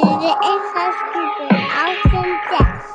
it's a stupid awesome Jeff.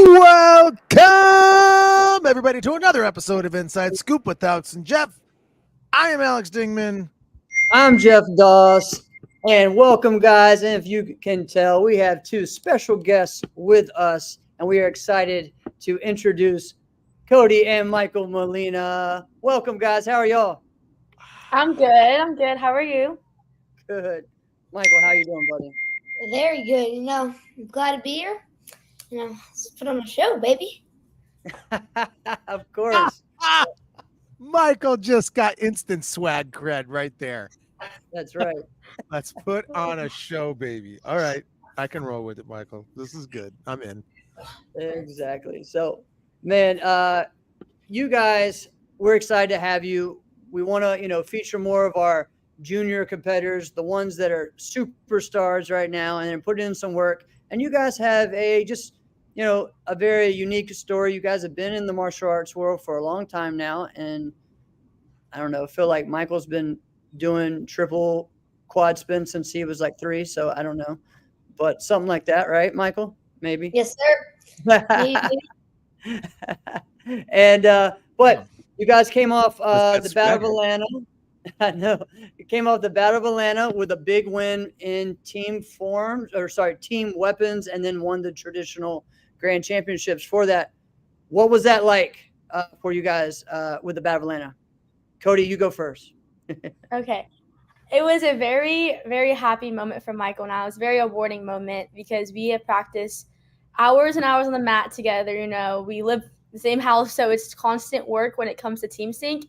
Welcome, everybody, to another episode of Inside Scoop with Alex and Jeff. I am Alex Dingman. I'm Jeff Doss, and welcome, guys. And if you can tell, we have two special guests with us, and we are excited to introduce Kodi and Michael Molina. Welcome, guys. How are y'all? I'm good. How are you? Good. Michael, how you doing, buddy? Very good. I'm glad to be here. Let's put on a show, baby. Of course. Michael just got instant swag cred right there. That's right. Let's put on a show, baby. All right. I can roll with it, Michael. This is good. I'm in. Exactly. So, man, you guys, we're excited to have you. We want to, feature more of our junior competitors, the ones that are superstars right now, and then put in some work. And you guys have a very unique story. You guys have been in the martial arts world for a long time now. And I don't know, I feel like Michael's been doing triple quad spin since he was like 3. So I don't know, but something like that, right, Michael? Maybe. Yes, sir. Maybe. And, but you guys came off the Battle of Atlanta. I know. You came off the Battle of Atlanta with a big win in team weapons, and then won the traditional grand championships for that. What was that like for you guys with the Battle of Atlanta? Kodi, you go first. Okay. It was a very, very happy moment for Michael and I. It was a very rewarding moment because we have practiced hours and hours on the mat together. We live in the same house, so it's constant work when it comes to team sync.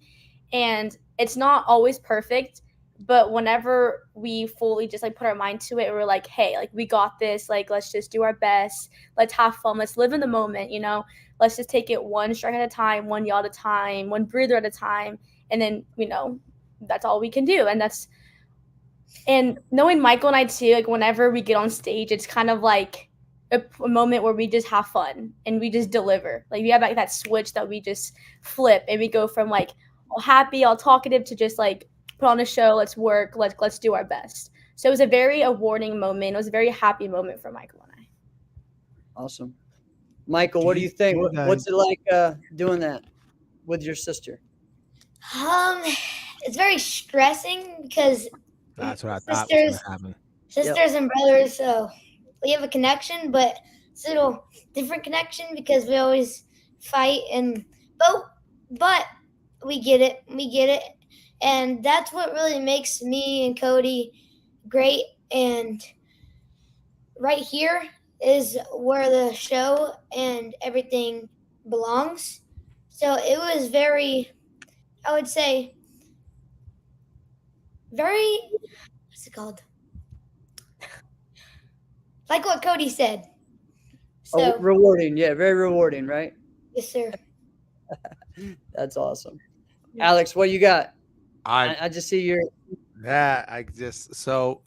And it's not always perfect, but whenever we fully just put our mind to it, we're like, hey, we got this. Let's just do our best. Let's have fun. Let's live in the moment. Let's just take it one strike at a time, one yaw at a time, one breather at a time. And then, that's all we can do. And knowing Michael and I too, whenever we get on stage, it's kind of like a moment where we just have fun and we just deliver. We have that switch that we just flip, and we go from all happy, all talkative to just put on a show, let's work, let's do our best. So it was a very rewarding moment. It was a very happy moment for Michael and I. Awesome. Michael, what do you think? What's it like doing that with your sister? It's very stressing because That's what I thought was going to happen. Sisters and brothers, so we have a connection, but it's a little different connection because we always fight but we get it. And that's what really makes me and Kodi great. And right here is where the show and everything belongs. So it was very, I would say, very, what's it called? Like what Kodi said. So Rewarding. Yeah, very rewarding, right? Yes, sir. That's awesome. Alex, what you got? I just see your. So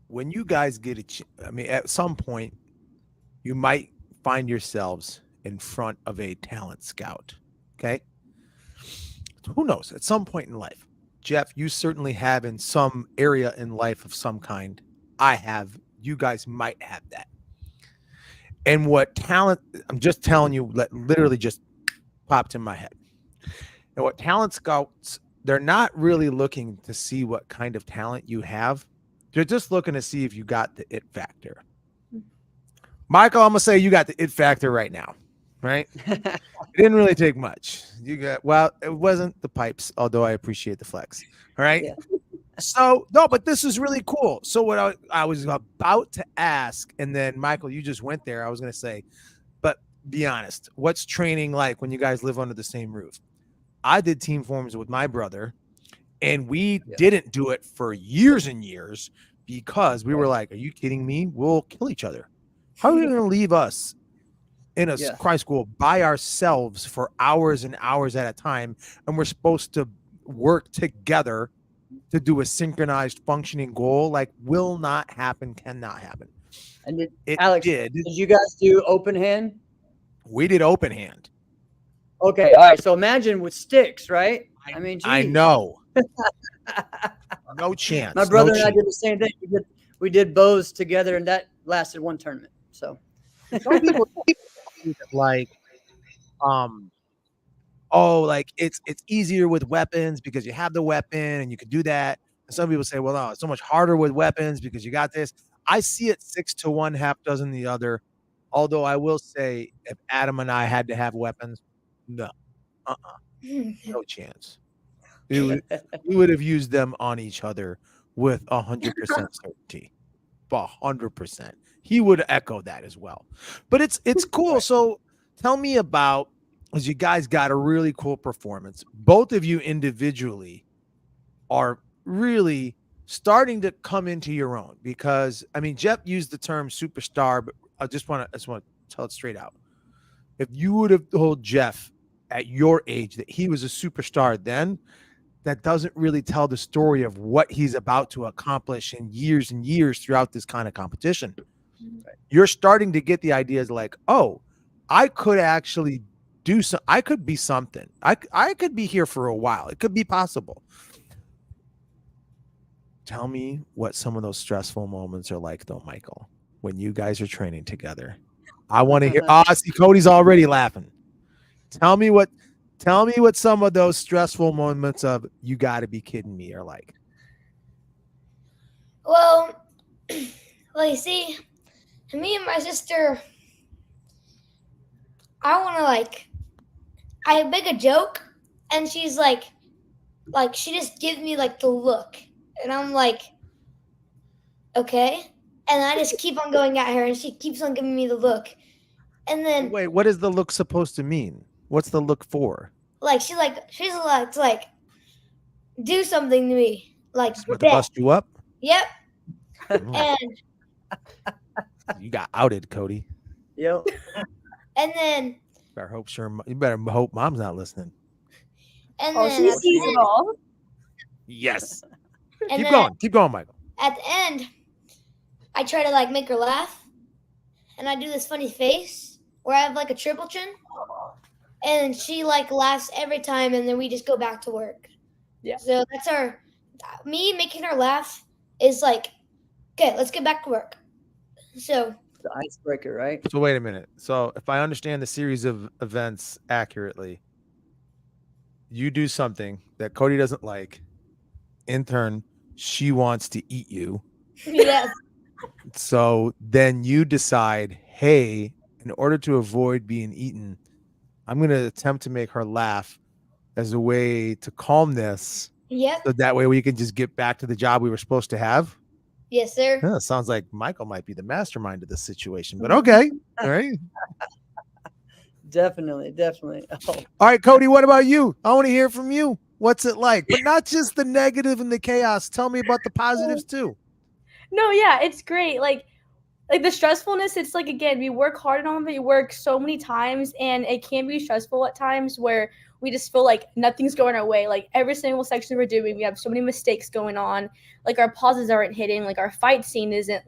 when you guys get at some point, you might find yourselves in front of a talent scout. Okay. Who knows? At some point in life, Jeff, you certainly have in some area in life of some kind. I have. You guys might have that. And what talent, I'm just telling you, literally just popped in my head. And what talent scouts, they're not really looking to see what kind of talent you have. They're just looking to see if you got the it factor. Michael, I'm going to say you got the it factor right now, right? It didn't really take much. It wasn't the pipes, although I appreciate the flex. All right. Yeah. So, no, but this is really cool. So what I was about to ask, and then Michael, you just went there. I was going to say, but be honest, what's training like when you guys live under the same roof? I did team forms with my brother, and we didn't do it for years and years because we were like, "Are you kidding me? We'll kill each other. How are you going to leave us in a Yeah. cry school by ourselves for hours and hours at a time, and we're supposed to work together to do a synchronized functioning goal? Like, will not happen, cannot happen." And It Alex, did. did you guys do open hand? We did open hand. Okay, all right. So imagine with sticks, right? I mean, I geez. know. No chance. My brother no and I chance. did the same thing. We did bows together, and that lasted one tournament. So Some people like, oh, like it's easier with weapons because you have the weapon and you can do that. And some people say, well, no, it's so much harder with weapons because you got this. I see it 6-1, half dozen the other. Although I will say, if Adam and I had to have weapons, no, no chance. We would have used them on each other with 100% certainty. 100%. He would echo that as well. But it's cool. So tell me about, as you guys got a really cool performance. Both of you individually are really starting to come into your own, because I mean, Jeff used the term superstar, but I just want to tell it straight out. If you would have told Jeff at your age that he was a superstar then, that doesn't really tell the story of what he's about to accomplish in years and years throughout this kind of competition. You're starting to get the ideas like, oh, I could actually do some, I could be something. I could be here for a while. It could be possible. Tell me what some of those stressful moments are like, though, Michael, when you guys are training together. I want to hear. See, Cody's already laughing. Tell me what some of those stressful moments of "you got to be kidding me" are like. Well, you see, me and my sister, I want to I make a joke, and she's like she just gives me the look, and I'm like, okay, and I just keep on going at her, and she keeps on giving me the look, and then Wait, what is the look supposed to mean? What's the look for? she's like do something to me, She's about to bust you up. Yep. Mm. And You got outed, Cody. Yep. and then You better hope mom's not listening. and Oh, then she at sees the it end, all. Yes. and Keep going, Michael. at the end, I try to make her laugh, and I do this funny face where I have a triple chin, and she laughs every time, and then we just go back to work. Yeah. So that's me making her laugh is okay, let's get back to work. So The icebreaker, right? So wait a minute. So if I understand the series of events accurately, you do something that Cody doesn't like. In turn, she wants to eat you. yes, So then you decide, hey, in order to avoid being eaten, I'm going to attempt to make her laugh as a way to calm this. yep, So that way we can just get back to the job we were supposed to have. yes, sir. Yeah, sounds like Michael might be the mastermind of this situation, but okay. All right. Definitely. Oh, All right, Cody, what about you? I want to hear from you. What's it like? But not just the negative and the chaos. Tell me about the positives too. No, yeah, it's great. Like the stressfulness, it's again, we work hard on it, we work so many times, and it can be stressful at times where we just feel like nothing's going our way. Every single section we're doing, we have so many mistakes going on. Our pauses aren't hitting, our fight scene isn't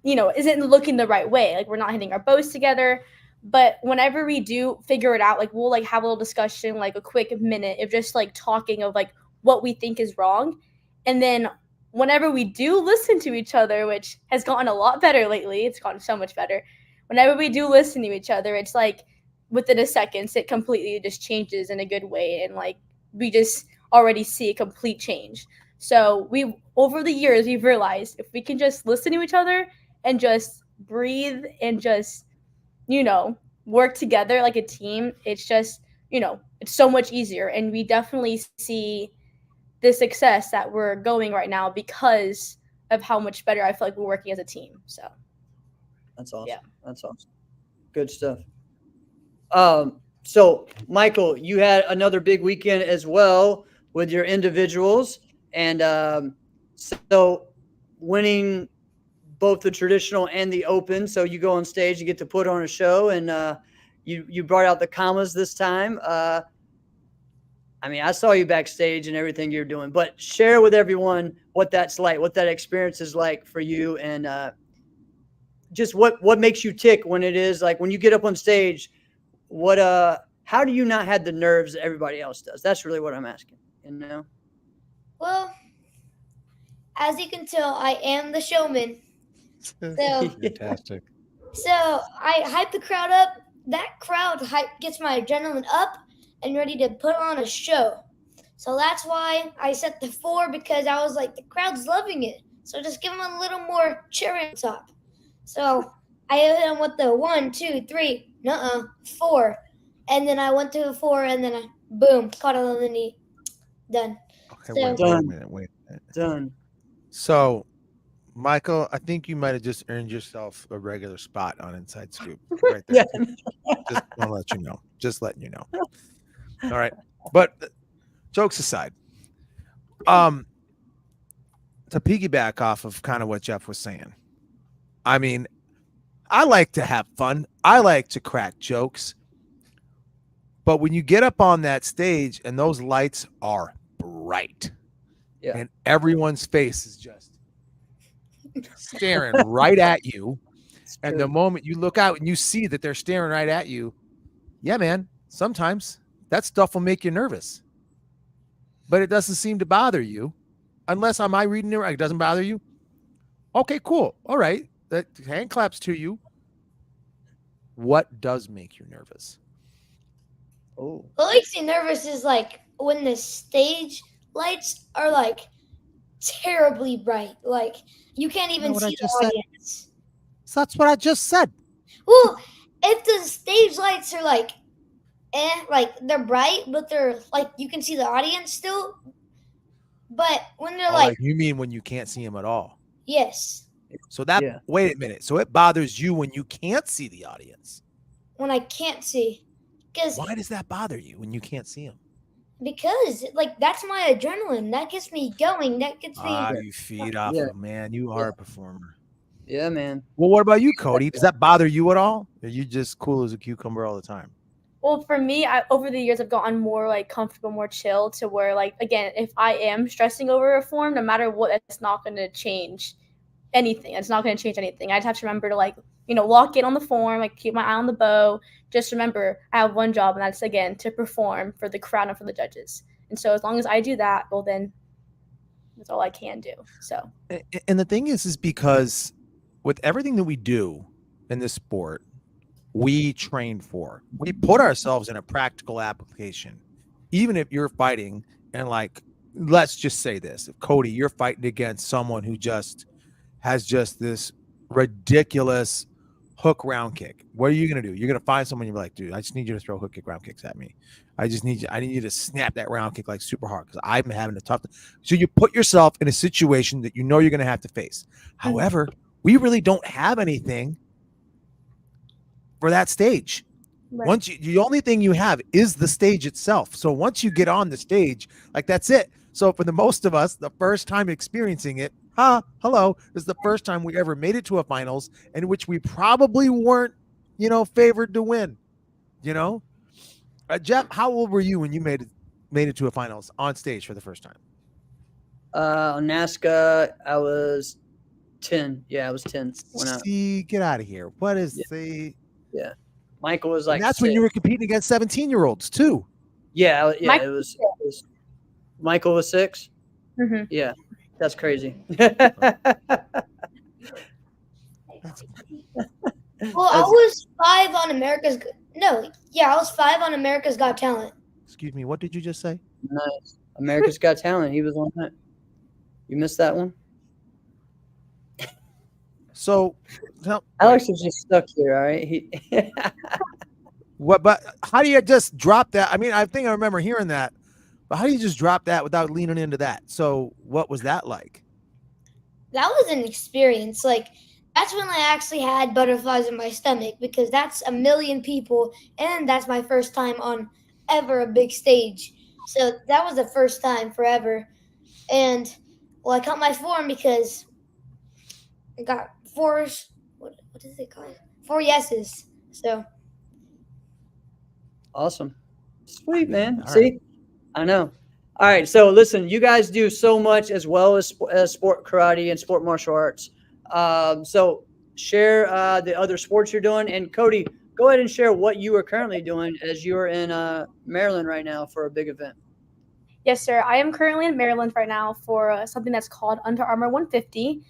isn't looking the right way. We're not hitting our bows together. But whenever we do figure it out, we'll have a little discussion, a quick minute of just talking of what we think is wrong. And then whenever we do listen to each other, which has gotten a lot better lately, it's gotten so much better. Whenever we do listen to each other, it's within a second, it completely just changes in a good way. And we just already see a complete change. So over the years, we've realized if we can just listen to each other and just breathe and just, work together like a team, it's just, it's so much easier. And we definitely see the success that we're going right now because of how much better I feel like we're working as a team. So that's awesome. Yeah. That's awesome. Good stuff. So Michael, you had another big weekend as well with your individuals, and So winning both the traditional and the open. So you go on stage, you get to put on a show, and you brought out the commas this time. I mean, I saw you backstage and everything you're doing, but share with everyone what that's like, what that experience is like for you, and just what makes you tick when it is like when you get up on stage. What how do you not have the nerves that everybody else does? That's really what I'm asking. You know? Well, as you can tell, I am the showman. So Fantastic. So I hype the crowd up. That crowd hype gets my adrenaline up and ready to put on a show. So that's why I set the 4 because I was like, the crowd's loving it. So just give them a little more cherry on top. So I hit them with the 1, 2, 3, 4. And then I went to the 4 and then I, boom, caught it on the knee. Done. Okay, So- wait a Done. minute. Wait a minute. Done. So, Michael, I think you might have just earned yourself a regular spot on Inside Scoop right there. Yeah. Just want to let you know. Just letting you know. All right. But jokes aside, to piggyback off of kind of what Jeff was saying, I mean, I like to have fun. I like to crack jokes. But when you get up on that stage and those lights are bright, Yeah. and everyone's face is just staring right at you, It's and true. the moment you look out and you see that they're staring right at you, yeah, man, sometimes that stuff will make you nervous. But it doesn't seem to bother you. Unless am I reading it right? It doesn't bother you? Okay, cool. All right. That hand claps to you. What does make you nervous? Oh. What makes me nervous is like when the stage lights are like terribly bright. Like you can't even what I see the just said? audience. So that's what I just said. Well, if the stage lights are like like they're bright, but they're like you can see the audience still. But when they're Oh, like, like you mean when you can't see them at all? yes, So that Yeah. wait a minute. So it bothers you when you can't see the audience. when I can't see, because Why does that bother you when you can't see them? like that's my adrenaline. That gets me going. That gets me. You feed off Yeah. of them, man. You are a performer. Yeah, man. Well, what about you, Cody? Does that bother you at all? Or are you just cool as a cucumber all the time? Well, for me, over the years, I've gotten more like comfortable, more chill to where like again, if I am stressing over a form, no matter what, it's not going to change anything. It's not going to change anything. I just have to remember to like lock in on the form, like keep my eye on the bow. Just remember, I have one job, and that's again to perform for the crowd and for the judges. And so as long as I do that, well then, that's all I can do. So. And the thing is because with everything that we do in this sport, we train for. We put ourselves in a practical application. Even if you're fighting and like, let's just say this, if Cody, you're fighting against someone who just has just this ridiculous hook round kick. What are you going to do? You're going to find someone, you're like, dude, I just need you to throw hook kick round kicks at me. I need you to snap that round kick like super hard because I'm having a tough time. So you put yourself in a situation that you know you're going to have to face. However, we really don't have anything for that stage. Right. Once the only thing you have is the stage itself. So once you get on the stage, like that's it. So for the most of us, the first time experiencing it, hello, is the first time we ever made it to a finals in which we probably weren't, favored to win. Jeff, how old were you when you made it to a finals on stage for the first time? On NASCA, I was 10. Yeah, I was 10. When See, get out of here. What is Yeah. the? Yeah. Michael was like. And that's when you were competing against 17-year-olds too. Yeah, yeah. Mike- It was. Michael was 6. Mm-hmm. Yeah, that's crazy. Well, I was 5 on America's. No, yeah, I was 5 on America's Got Talent. Excuse me. What did you just say? Nice. America's Got Talent. He was on that. You missed that one. So, Alex is just stuck here. All right. what? But how do you just drop that? I mean, I think I remember hearing that, but how do you just drop that without leaning into that? So, what was that like? That was an experience. Like, that's when I actually had butterflies in my stomach because that's a million people, and that's my first time on ever a big stage. So that was the first time forever. And Well, I cut my form because I got four. What is it called? 4 yeses. So Awesome. Sweet, man. All right. See, I know. All right. So listen, you guys do so much as well as sport karate and sport martial arts. So share the other sports you're doing. And Cody, go ahead and share what you are currently doing as you're in Maryland right now for a big event. Yes, sir. I am currently in Maryland right now for something that's called Under Armour 150.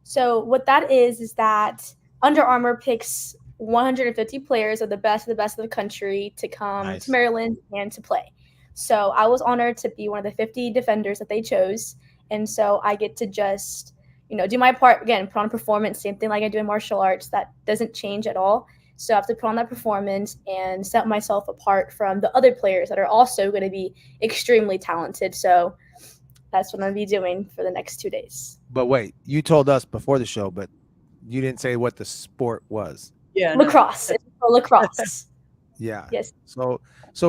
So what that is that Under Armour picks 150 players of the best of the country to come Nice. to Maryland and to play. So I was honored to be one of the 50 defenders that they chose, and so I get to just do my part again, put on a performance, same thing like I do in martial arts. That doesn't change at all. So I have to put on that performance and set myself apart from the other players that are also going to be extremely talented. So that's what I'm going to be doing for the next 2 days. But wait, you told us before the show, but you didn't say what the sport was. Yeah. No. Lacrosse. It's for lacrosse. Yeah. Yes. So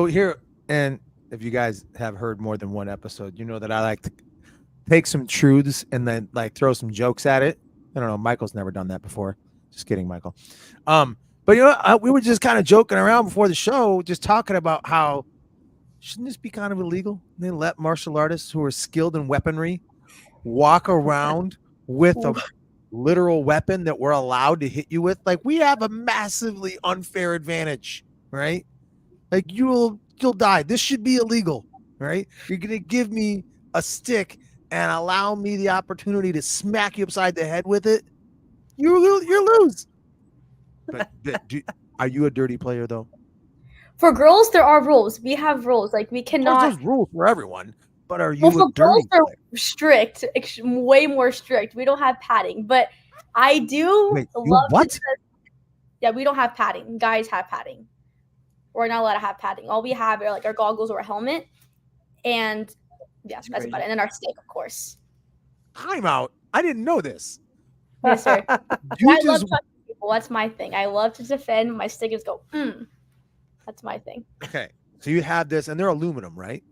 here, and if you guys have heard more than one episode, you know that I like to take some truths and then like throw some jokes at it. I don't know. Michael's never done that before. Just kidding, Michael. But we were just kind of joking around before the show, just talking about how shouldn't this be kind of illegal? They let martial artists who are skilled in weaponry walk around with a literal weapon that we're allowed to hit you with. Like we have a massively unfair advantage, right? Like you'll die. This should be illegal, right? You're gonna give me a stick and allow me the opportunity to smack you upside the head with it. You lose. But are you a dirty player though? For girls, there are rules. We have rules. Like we cannot. There's rules for everyone. But are you Well, for a dirty girls, they're player? strict, way more strict. We don't have padding, but I do Wait, you love. what? Yeah, we don't have padding. Guys have padding. We're not allowed to have padding. All we have are like our goggles or a helmet, and yeah, that's about it. And then our stick, of course. Time out. I didn't know this. Yes, sir. You I just love touching people. That's my thing. I love to defend. My stick is go. That's my thing. okay. So you have this, and they're aluminum, right?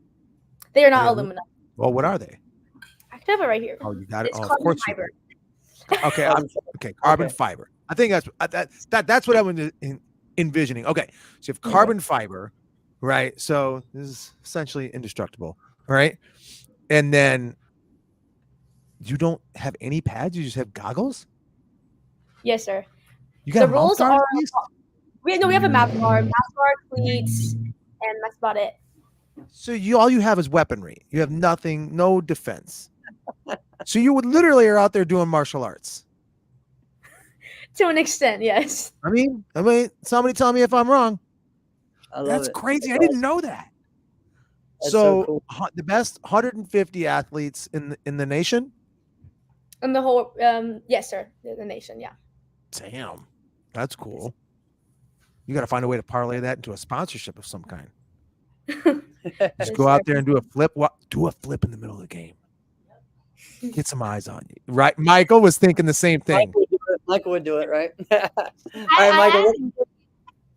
They are not Yeah. aluminum. Well, what are they? I could have it right here. Oh, you got it. It's Oh, of carbon course you fiber. do. Okay. Okay. Carbon fiber. I think that's what I'm envisioning. Okay. So you have carbon fiber, right? So this is essentially indestructible, right? And then you don't have any pads. You just have goggles. Yes, sir. You got The a mouth rules guard, are. at least? We have a mouth guard, cleats, and that's about it. So all you have is weaponry. You have nothing, no defense. So you would literally are out there doing martial arts. To an extent, yes. I mean, somebody tell me if I'm wrong. I love That's it. crazy. That's I didn't awesome. know that. That's So cool. the best 150 athletes in the nation. And the whole, yes, sir, the nation, yeah. Damn, that's cool. You got to find a way to parlay that into a sponsorship of some kind. Just go out there and do a flip. Do a flip in the middle of the game. Get some eyes on you, right? Michael was thinking the same thing. Michael would do it, right? All right, Michael.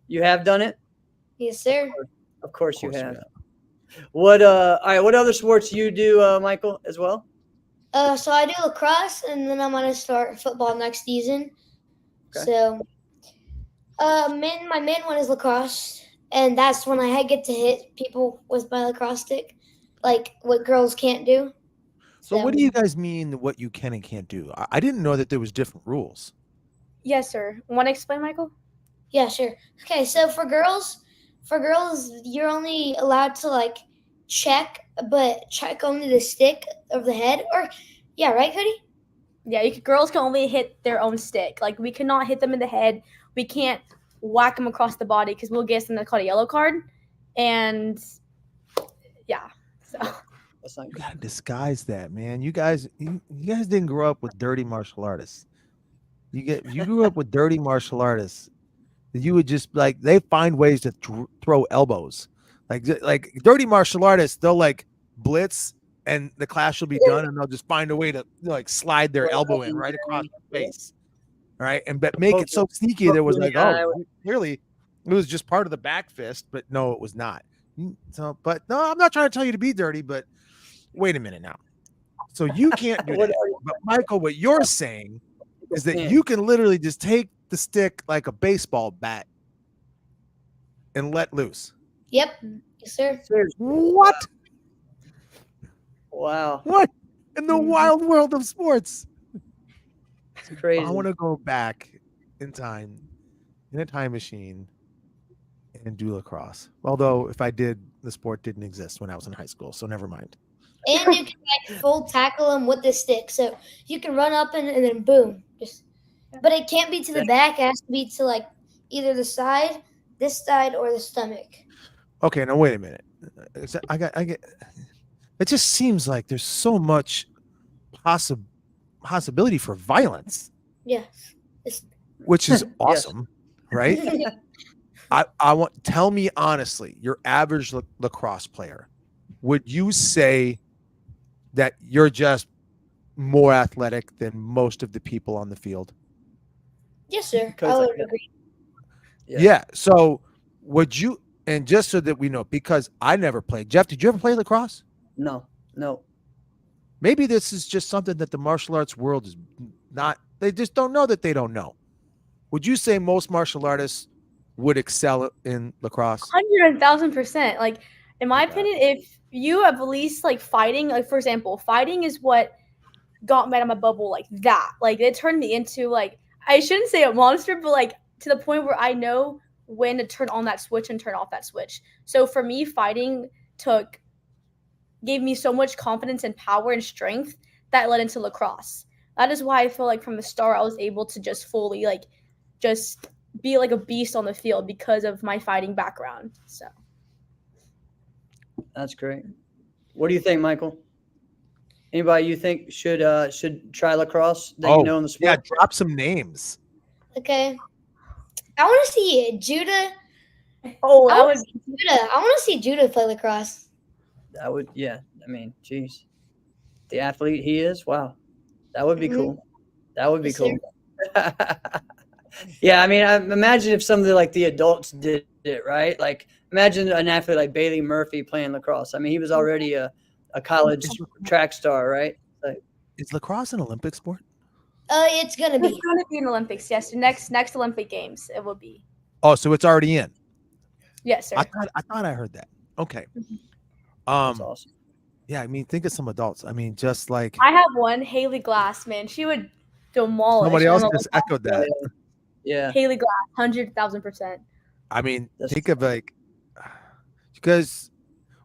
You have done it? yes, sir. Of course, Of course you you have. have. All right, what other sports you do, Michael, as well? So I do lacrosse, and then I'm gonna start football next season. Okay. So, my main one is lacrosse, and that's when I get to hit people with my lacrosse stick, like what girls can't do. So what do you guys mean what you can and can't do? I didn't know that there was different rules. Yes, sir. Want to explain, Michael? Yeah, sure. Okay, so for girls, you're only allowed to like check, but check only the stick of the head, or yeah, right, Cody? Yeah, girls can only hit their own stick. Like, we cannot hit them in the head. We can't whack them across the body because we'll get something called a yellow card. And yeah, so. That's not You good. gotta disguise that, man. You guys didn't grow up with dirty martial artists. You grew up with dirty martial artists. You would just like they find ways to throw elbows, like dirty martial artists. They'll like blitz, and the clash will be done, and they'll just find a way to like slide their elbow in right across the face, right? And but make it so sneaky. There was like, oh, clearly it was just part of the back fist, but no, it was not. So, but no, I'm not trying to tell you to be dirty, but wait a minute now. So you can't do What that. are you- But Michael, what you're saying is that Yeah. you can literally just take the stick like a baseball bat and let loose. Yep. Yes, sir. Seriously. What? Wow. What? In the Mhm. wild world of sports. It's crazy. I want to go back in time, in a time machine, and do lacrosse. Although, if I did, the sport didn't exist when I was in high school, so never mind. And you can like full tackle him with the stick, so you can run up and then boom, just. But it can't be to the back; it has to be to like either the side, this side, or the stomach. Okay, now wait a minute. I get. It just seems like there's so much possibility for violence, Yeah. which is Yes. awesome, right? I want. Tell me honestly, your average lacrosse player, would you say that you're just more athletic than most of the people on the field? Yes, sir. Coach, I would like, agree. Yeah. So would you? And just so that we know, because I never played. Jeff, did you ever play lacrosse? No. Maybe this is just something that the martial arts world is not. They just don't know that they don't know. Would you say most martial artists would excel in lacrosse? 100,000%. Like, in my Okay. opinion, if you have at least like fighting, like for example, fighting is what got me out of my bubble like that. Like, it turned me into like, I shouldn't say a monster, but like to the point where I know when to turn on that switch and turn off that switch. So for me, fighting gave me so much confidence and power and strength that led into lacrosse. That is why I feel like from the start I was able to just fully like just be like a beast on the field because of my fighting background. So That's great. What do you think, Michael? Anybody you think should try lacrosse that you know in the yeah, sport? drop some names. Okay. I want to see Judah. oh, I that want was to see Judah. I want to see Judah play lacrosse. That would, yeah. I mean, geez, the athlete he is. Wow, that would be Mhm. cool. That would be Yes, cool. sir. Yeah, I mean, I imagine if some of the adults did it, right? Like, imagine an athlete like Bailey Murphy playing lacrosse. I mean, he was already a college track star, right? Like, Is lacrosse an Olympic sport? It's gonna it's be. going to be in Olympics. Yes, next Olympic Games it will be. Oh, so it's already in. Yes, sir. I thought I heard that. Okay. that's awesome. Yeah, I mean, think of some adults. I mean, just like I have one, Haley Glass, man. She would demolish. somebody else I'm a- just echoed that. Yeah, Haley Glass, 100,000%. I mean, That's think of like, because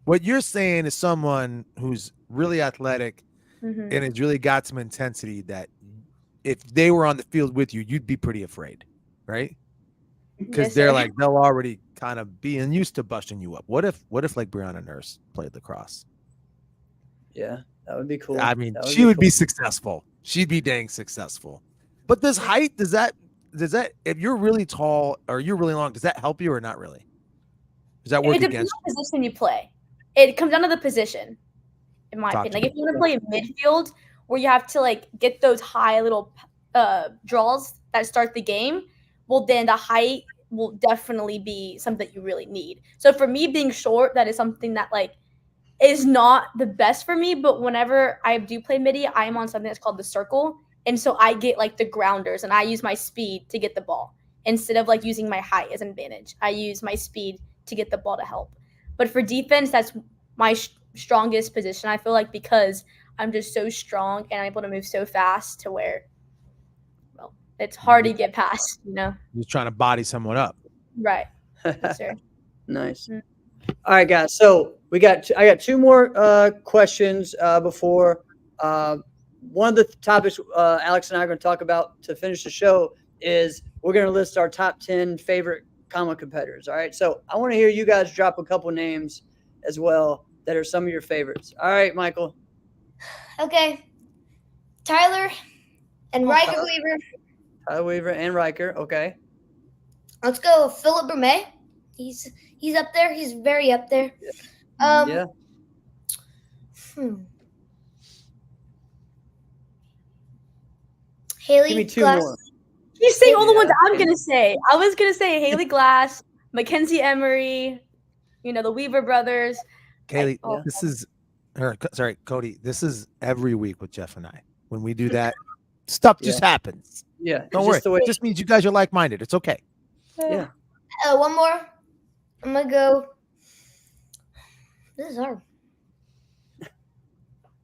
what you're saying is someone who's really athletic Mhm. and has really got some intensity that if they were on the field with you, you'd be pretty afraid, right? Because Yes, they're sir. like, they'll already kind of being used to busting you up. What if like Brianna Nurse played lacrosse? yeah, that would be cool. I mean, That she would be cool. successful. She'd be dang successful. But this height, does that if you're really tall or you're really long, does that help you or not really? Does that work It depends against on the position you play. It comes down to the position, in my Talk opinion. to Like if you want to play midfield, where you have to like get those high little draws that start the game, well then the height will definitely be something that you really need. So for me, being short, that is something that like is not the best for me. But whenever I do play midi, I am on something that's called the circle, and so I get like the grounders, and I use my speed to get the ball instead of like using my height as an advantage. I use my speed to get the ball to help. But for defense, that's my strongest position. I feel like because I'm just so strong and I'm able to move so fast to where, well, it's hard to get past, you know? You're trying to body someone up. Right. Yes, sir. Nice. Mm. All right, guys. So I got two more questions before one of the topics Alex and I are going to talk about to finish the show is we're going to list our top 10 favorite common competitors. All right. So I want to hear you guys drop a couple names as well that are some of your favorites. All right, Michael. Okay. Tyler and Riker Tyler. Weaver. Tyler Weaver and Riker. Okay. Let's go with Philip Bermay. He's up there. He's very up there. Yeah. Haley Give me two Glass. more. He's saying all the ones Yeah. I'm going to say. I was going to say Haley Glass, Mackenzie Emery, you know, the Weaver brothers. Kaylee, Yeah. this is sorry, Kodi. This is every week with Jeff and I. When we do that, stuff just happens. Yeah. Don't it's worry. just the way. It just means you guys are like-minded. It's okay. Yeah. One more. I'm gonna go. This is hard.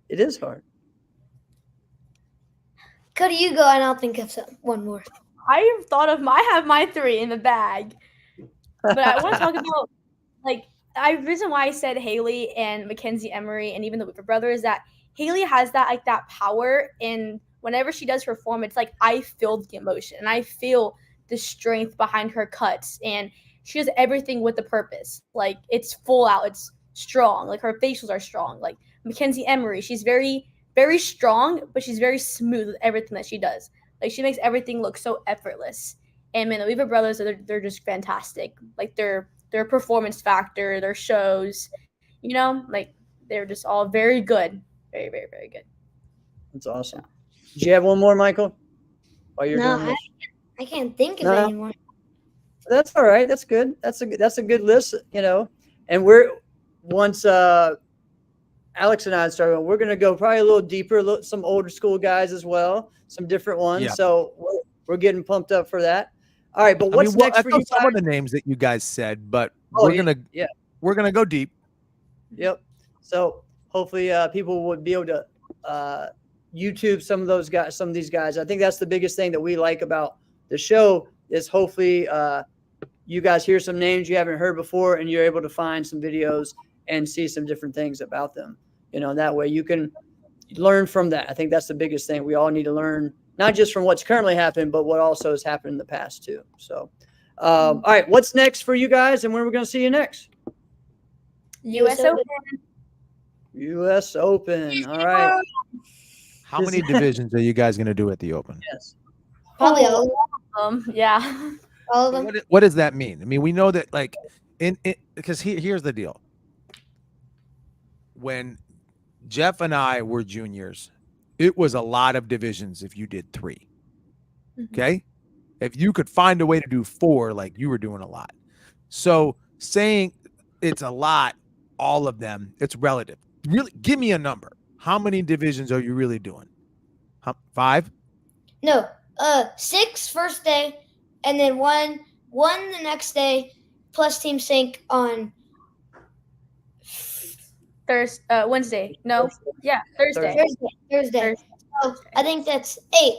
It is hard. Cody, you go, and I'll think of one more. I have my 3 in the bag. But I want to talk about, like, reason why I said Haley and Mackenzie Emery and even the Weaver brothers, that Haley has that power, and whenever she does perform, it's like I feel the emotion and I feel the strength behind her cuts, and she does everything with a purpose. Like, it's full out, it's strong. Like, her facials are strong. Like Mackenzie Emery, she's very, very strong, but she's very smooth with everything that she does. Like, she makes everything look so effortless. And man, the Weaver brothers, they're just fantastic. Like, their performance factor, their shows, like, they're just all very good. Very, very, very good. That's awesome. Did you have one more, Michael? While you're doing this? I can't think of No. it anymore. That's all right. That's good. That's a good list, And once Alex and I started, we're gonna go probably a little deeper, some older school guys as well, some different ones. Yeah. So we're getting pumped up for that. All right, but what's next I for know you some guys? of the names that you guys said, but Oh, we're yeah. gonna go deep. Yep. So hopefully people would be able to YouTube some of these guys. I think that's the biggest thing that we like about the show is hopefully you guys hear some names you haven't heard before, and you're able to find some videos and see some different things about them. That way you can learn from that. I think that's the biggest thing. We all need to learn, not just from what's currently happened, but what also has happened in the past too. So, all right, what's next for you guys, and when are we going to see you next? US Open. U.S. Open. All right. How many divisions are you guys gonna do at the Open? Yes. Probably all of them. Yeah. All of them. What does that mean? I mean, we know that, like, because here's the deal. When Jeff and I were juniors, it was a lot of divisions if you did 3. Okay? If you could find a way to do 4, like, you were doing a lot. So saying it's a lot, all of them, it's relative. Really, give me a number. How many divisions are you really doing? 5? No, 6 first day, and then one the next day, plus Team Sync on Wednesday. No. Yeah, Thursday. Thursday. So I think that's 8.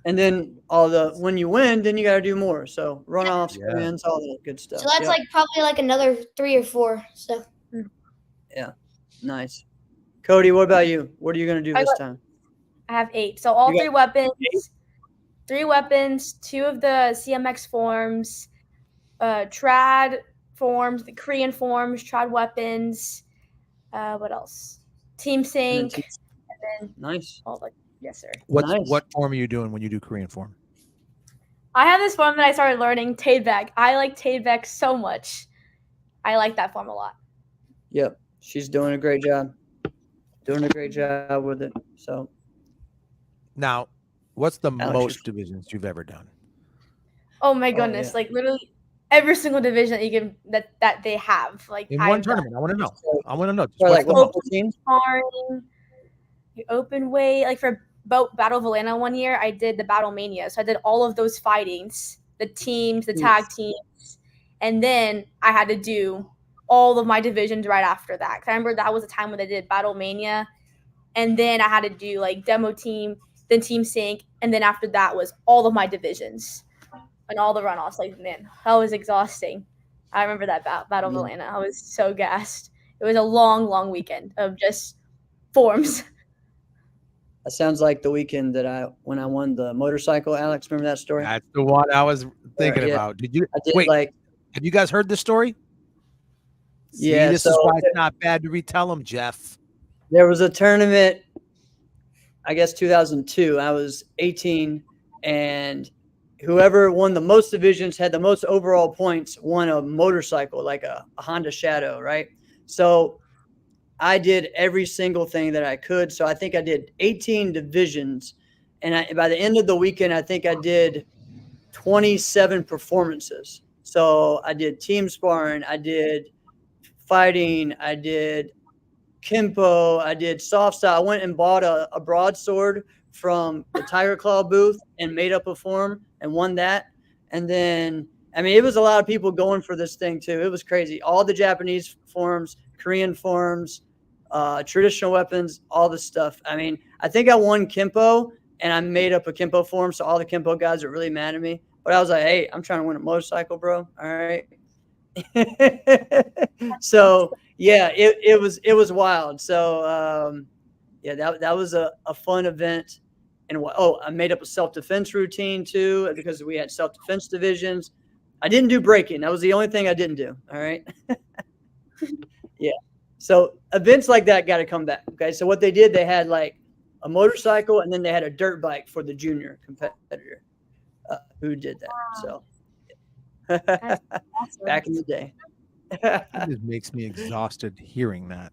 And then when you win, then you got to do more. So runoffs, wins, all that good stuff. So that's probably another 3 or 4. So yeah, nice. Cody, what about you? What are you going to do this time? I have 8. So all 3 weapons. 3 weapons, 2 of the CMX forms, trad forms, the Korean forms, trad weapons. What else? Team Sync. And then nice. Yes, sir. What form are you doing when you do Korean form? I have this form that I started learning, Taedbaek. I like Taedbaek so much. I like that form a lot. Yep. She's doing a great job. Doing a great job with it. So now, what's the most divisions you've ever done? Oh my goodness. Like, literally every single division that you can that they have. Like, in one tournament. I want to know. Like local teams? The open weight. Like, for Battle of Atlanta one year, I did the Battle Mania. So I did all of those fightings, the teams, the tag teams, and then I had to do all of my divisions right after that. Cause I remember that was the time when they did Battle Mania, and then I had to do like demo team, then Team Sync, and then after that was all of my divisions and all the runoffs. Like, man, that was exhausting. I remember that Battle of Atlanta. I was so gassed. It was a long, long weekend of just forms. That sounds like the weekend when I won the motorcycle. Alex, remember that story? That's the one I was thinking about. Have you guys heard this story? Yeah, this is why it's not bad to retell them, Jeff. There was a tournament, I guess 2002. I was 18, and whoever won the most divisions, had the most overall points, won a motorcycle, like a Honda Shadow, right? So I did every single thing that I could. So I think I did 18 divisions, and by the end of the weekend, I think I did 27 performances. So I did team sparring, I did fighting. I did Kempo. I did soft style. I went and bought a broadsword from the Tiger Claw booth and made up a form and won that. And then, I mean, it was a lot of people going for this thing too. It was crazy. All the Japanese forms, Korean forms, traditional weapons, all this stuff. I mean, I think I won Kempo and I made up a Kempo form. So all the Kempo guys are really mad at me. But I was like, hey, I'm trying to win a motorcycle, bro. All right. So yeah, it was wild. So yeah, that was a fun event. And I made up a self-defense routine too, because we had self-defense divisions. I didn't do breaking. That was the only thing I didn't do. All right. Yeah. So events like that got to come back. Okay. So what they did, they had like a motorcycle and then they had a dirt bike for the junior competitor who did that. So Awesome. back in the day. It just makes me exhausted hearing that.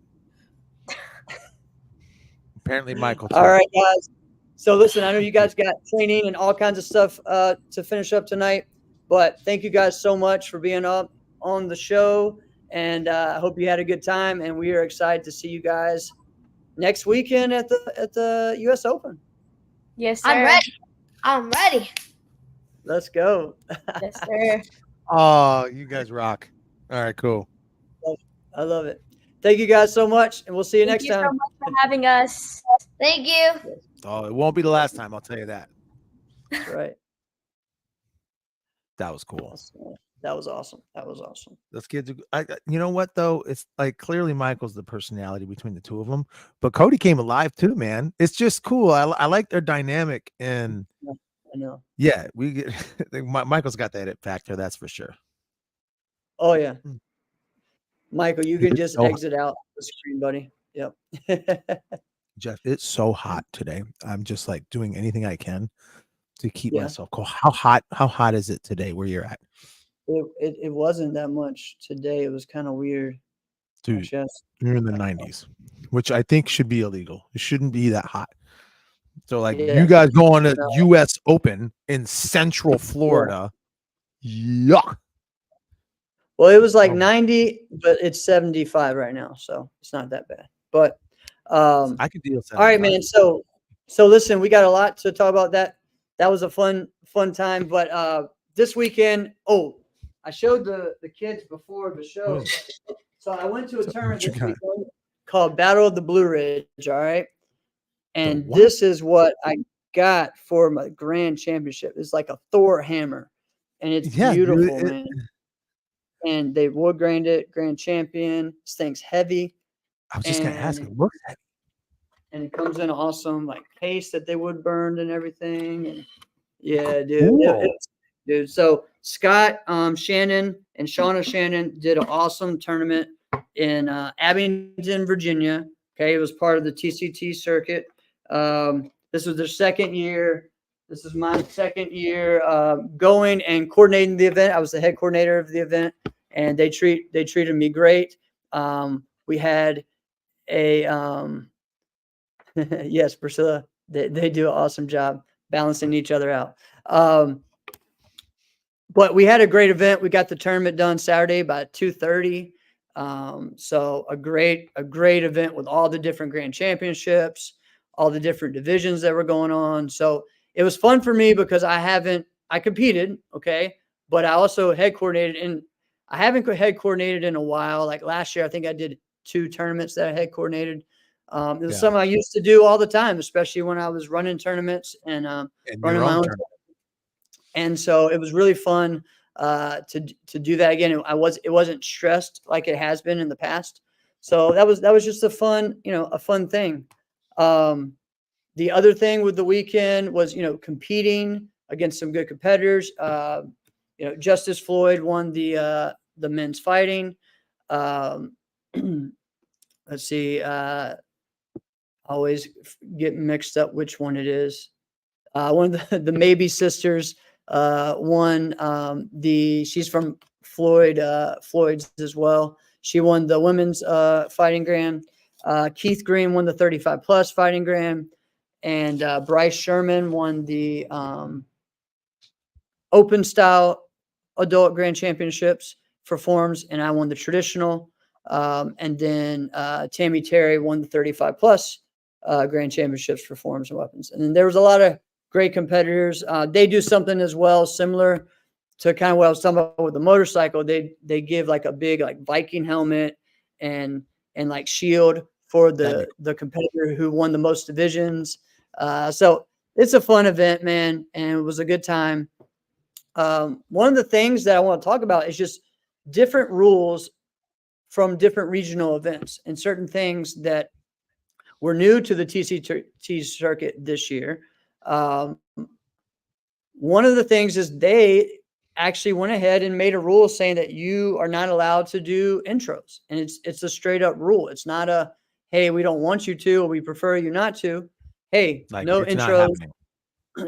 Apparently, Michael. Too. All right, guys. So listen, I know you guys got training and all kinds of stuff to finish up tonight, but thank you guys so much for being up on the show, and I hope you had a good time. And we are excited to see you guys next weekend at the U.S. Open. Yes, sir. I'm ready. I'm ready. Let's go. Yes, sir. Oh, you guys rock. All right, cool. I love it. Thank you guys so much, and we'll see you next Thank you time. so much for having us. Thank you. Oh, it won't be the last time. I'll tell you that. That's right. That was cool. That was awesome. That was awesome. Those kids, you know what though? It's like clearly Michael's the personality between the two of them, but Kodi came alive too, man. It's just cool. I like their dynamic, and I know. yeah, we get Michael's got that it factor, that's for sure. Oh yeah, Hmm. Michael, you can It's just so exit out the screen, buddy. Yep. Jeff, it's so hot today. I'm just like doing anything I can to keep Yeah. myself cool. How hot is it today where you're at? It wasn't that much today. It was kind of weird. My Dude, chest. you're in the 90s, which I think should be illegal. It shouldn't be that hot. So like Yeah. you guys go on a No. US Open in Central Florida. Yuck. Well, it was like Oh. 90, but it's 75 right now, so it's not that bad. But I could deal with all right, 75. man. So listen, we got a lot to talk about. That was a fun time. But this weekend, I showed the kids before the show. Oh. So I went to a tournament what you this got? weekend called Battle of the Blue Ridge. All right, and what? this is what I got for my grand championship. It's like a Thor hammer, and it's Yeah, beautiful, dude, man. And they wood grained it, grand champion. This thing's heavy. I was just gonna ask. And- It looks heavy. And it comes in awesome like paste that they wood burned and everything. And yeah, dude. Cool. Dude. So Scott, Shannon, and Shauna Shannon did an awesome tournament in Abingdon, Virginia. Okay, it was part of the TCT circuit. This was their second year. This is my second year going and coordinating the event. I was the head coordinator of the event, and they treated me great. We had a yes, Priscilla. They do an awesome job balancing each other out. But we had a great event. We got the tournament done Saturday by 2:30. So a great event with all the different grand championships, all the different divisions that were going on. So it was fun for me because I competed, okay, but I also head coordinated, and I haven't head coordinated in a while. Like last year, I think I did 2 tournaments that I head coordinated. It was something I used to do all the time, especially when I was running tournaments and running my own tournament. And so it was really fun to do that again. It wasn't stressed like it has been in the past. So that was just a fun thing. The other thing with the weekend was, competing against some good competitors. Justice Floyd won the men's fighting. Let's see. Always get mixed up which one it is. One of the Maybe sisters won she's from Floyd's as well. She won the women's fighting grand. Keith Green won the 35 plus fighting grand, and Bryce Sherman won the open style adult grand championships for forms, and I won the traditional. And then Tammy Terry won the 35 plus grand championships for forms and weapons. And then there was a lot of great competitors. They do something as well, similar to kind of what I was talking about with the motorcycle. They give like a big like Viking helmet and like shield for the competitor who won the most divisions. So it's a fun event, man, and it was a good time. One of the things that I want to talk about is just different rules from different regional events and certain things that were new to the TCT circuit this year. One of the things is they actually went ahead and made a rule saying that you are not allowed to do intros, and it's a straight up rule. It's not a, hey, we don't want you to, or we prefer you not to. Hey, Like, no it's not intros. happening.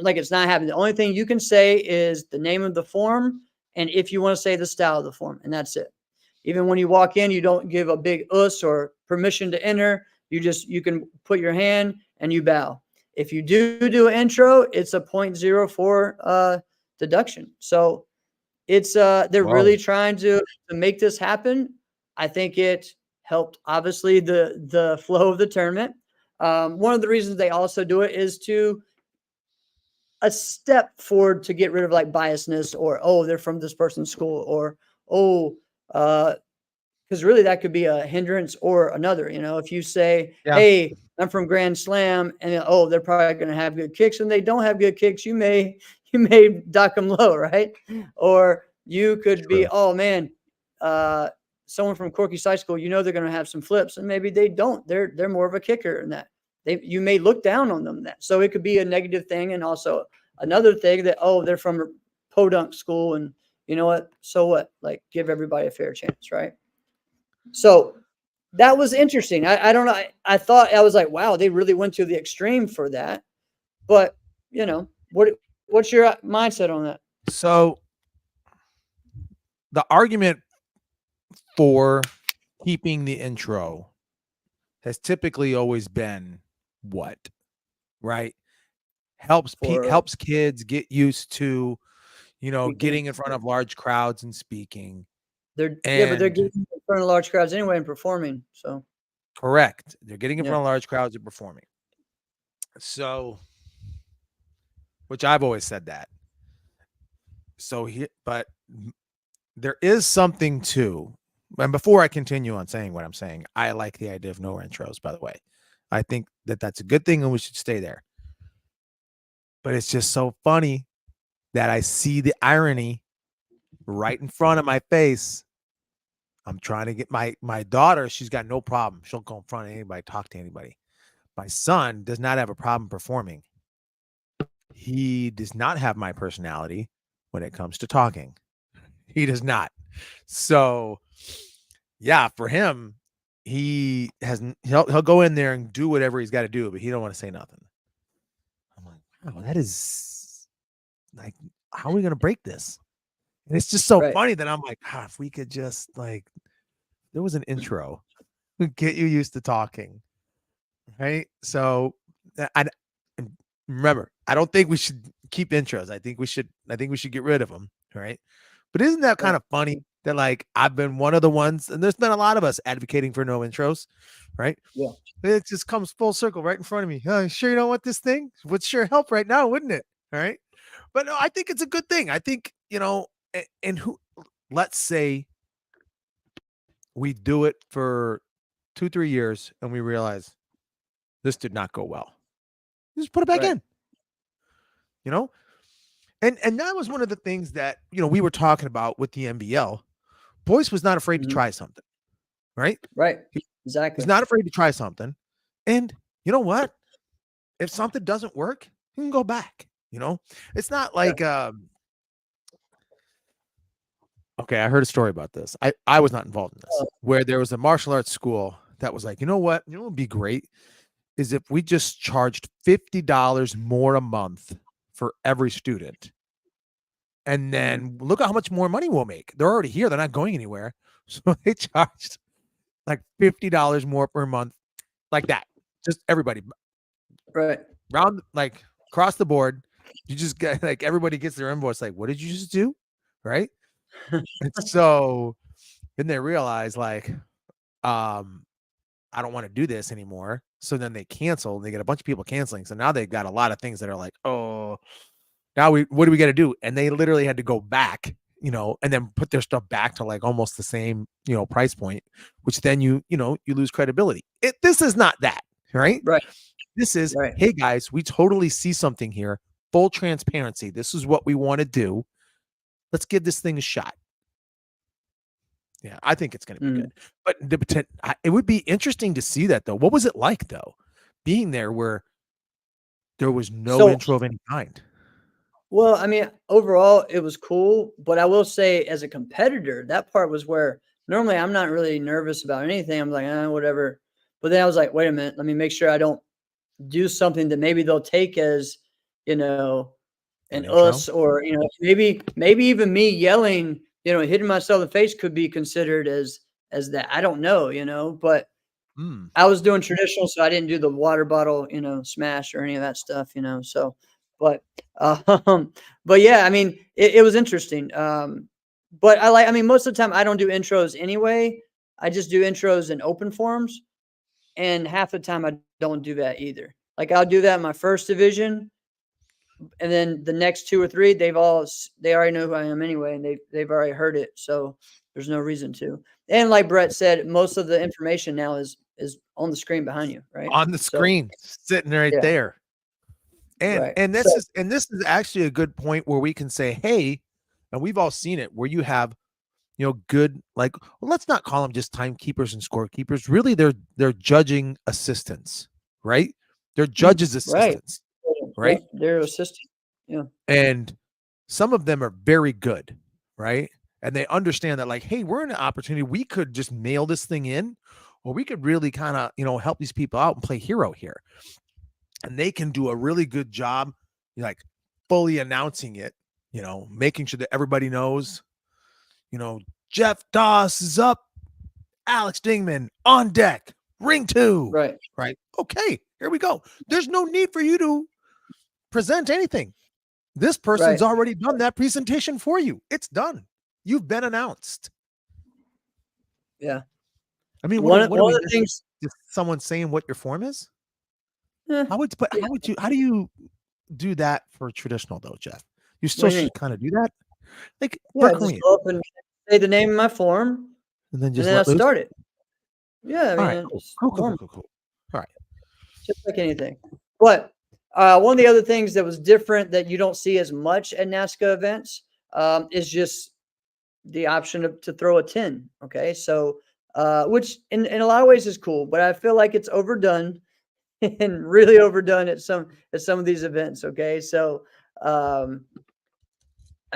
Like, it's not happening. The only thing you can say is the name of the form, and if you want to say the style of the form, and that's it. Even when you walk in, you don't give a big us or permission to enter. You can put your hand and you bow. If you do an intro, it's a 0.04 deduction. So it's they're really trying to make this happen. I think it helped obviously the flow of the tournament. One of the reasons they also do it is to a step forward to get rid of like biasness, or they're from this person's school, or because really that could be a hindrance or another. If you say, hey, I'm from Grand Slam, and they're probably going to have good kicks, and they don't have good kicks, you may dock them low, right? Or you could be, oh man, someone from Corky's High School, they're going to have some flips, and maybe they don't. They're more of a kicker in that. You may look down on them that. So it could be a negative thing, and also another thing that they're from a podunk school, and you know what? So what? Like, give everybody a fair chance, right? So that was interesting. I don't know. I thought, I was like, wow, they really went to the extreme for that. But what's your mindset on that? So the argument for keeping the intro has typically always been what, right? Helps kids get used to, getting in front of large crowds and speaking. But they're getting in front of large crowds anyway and performing. So correct, they're getting in front of large crowds and performing. So, which I've always said that. So but there is something to, and before I continue on saying what I'm saying, I like the idea of no intros, by the way. I think that that's a good thing and we should stay there. But it's just so funny that I see the irony right in front of my face. I'm trying to get my daughter, she's got no problem. She'll go in front of anybody, talk to anybody. My son does not have a problem performing. He does not have my personality when it comes to talking. He does not. So, yeah, for him, he'll go in there and do whatever he's got to do, but he don't want to say nothing. I'm like, wow, that is like, how are we going to break this? And it's just so funny that I'm like, if we could just there was an intro, get you used to talking, right? So, remember, I don't think we should keep intros. I think we should get rid of them, right? But isn't that kind of funny that I've been one of the ones, and there's been a lot of us advocating for no intros, right? Yeah. It just comes full circle right in front of me. Oh, sure you don't want this thing? Would sure help right now, wouldn't it? All right. But no, I think it's a good thing. I think, and let's say we do it for 2-3 years and we realize this did not go well. Just put it back in. And that was one of the things that, we were talking about with the NBL. Boyce was not afraid to try something, right? Right. Exactly. He's not afraid to try something. And you know what? If something doesn't work, you can go back, It's not like, okay, I heard a story about this. I was not involved in this, where there was a martial arts school that was like, you know what? You know what would be great is if we just charged $50 more a month for every student. And then look at how much more money we'll make. They're already here. They're not going anywhere. So they charged like $50 more per month, like that. Just everybody. Right. Round, across the board. You just get everybody gets their invoice. Like, what did you just do? Right. And so then they realize I don't want to do this anymore. So then they cancel, and they get a bunch of people canceling. So now they've got a lot of things that are like, oh, now what do we got to do? And they literally had to go back, and then put their stuff back to like almost the same, price point, which then you lose credibility. This is not that, right? Right. This is, Right. hey guys, we totally see something here. Full transparency. This is what we want to do. Let's give this thing a shot. Yeah, I think it's going to be good. But it would be interesting to see that, though. What was it like, though, being there where there was no intro of any kind? Well, I mean, overall, it was cool. But I will say, as a competitor, that part was where normally I'm not really nervous about anything. I'm like, whatever. But then I was like, wait a minute. Let me make sure I don't do something that maybe they'll take as, an us, or, maybe even me yelling, hitting myself in the face could be considered as that. I don't know, but I was doing traditional, so I didn't do the water bottle, smash or any of that stuff, so, but yeah, I mean, it was interesting. But I mean, most of the time I don't do intros anyway. I just do intros in open forums, and half the time I don't do that either. Like I'll do that in my first division, and then the next 2 or 3, they already know who I am anyway, and they've already heard it, so there's no reason to. And like Brett said, most of the information now is on the screen behind you, right? On the screen, sitting right there. And this is actually a good point where we can say, hey, and we've all seen it, where you have, good, like, well, let's not call them just timekeepers and scorekeepers. Really, they're judging assistants, right? They're judges' assistants. Right? They're assistant. Yeah. And some of them are very good, right? And they understand that, like, hey, we're in an opportunity. We could just mail this thing in, or we could really kind of, help these people out and play hero here. And they can do a really good job, like fully announcing it, making sure that everybody knows, Jeff Doss is up, Alex Dingman on deck, ring 2. Right. Okay, here we go. There's no need for you to present anything. This person's already done that presentation for you. It's done. You've been announced. Yeah. I mean, one of the things, just someone saying what your form is. How do you do that for traditional though, Jeff? You still should kind of do that. Like, just go up and say the name of my form, and then I start it. Yeah, I mean, cool. All right, just like anything. But one of the other things that was different that you don't see as much at NASCA events is just the option to throw a 10. Okay, so which in a lot of ways is cool, but I feel like it's overdone and really overdone at some of these events. Okay, so I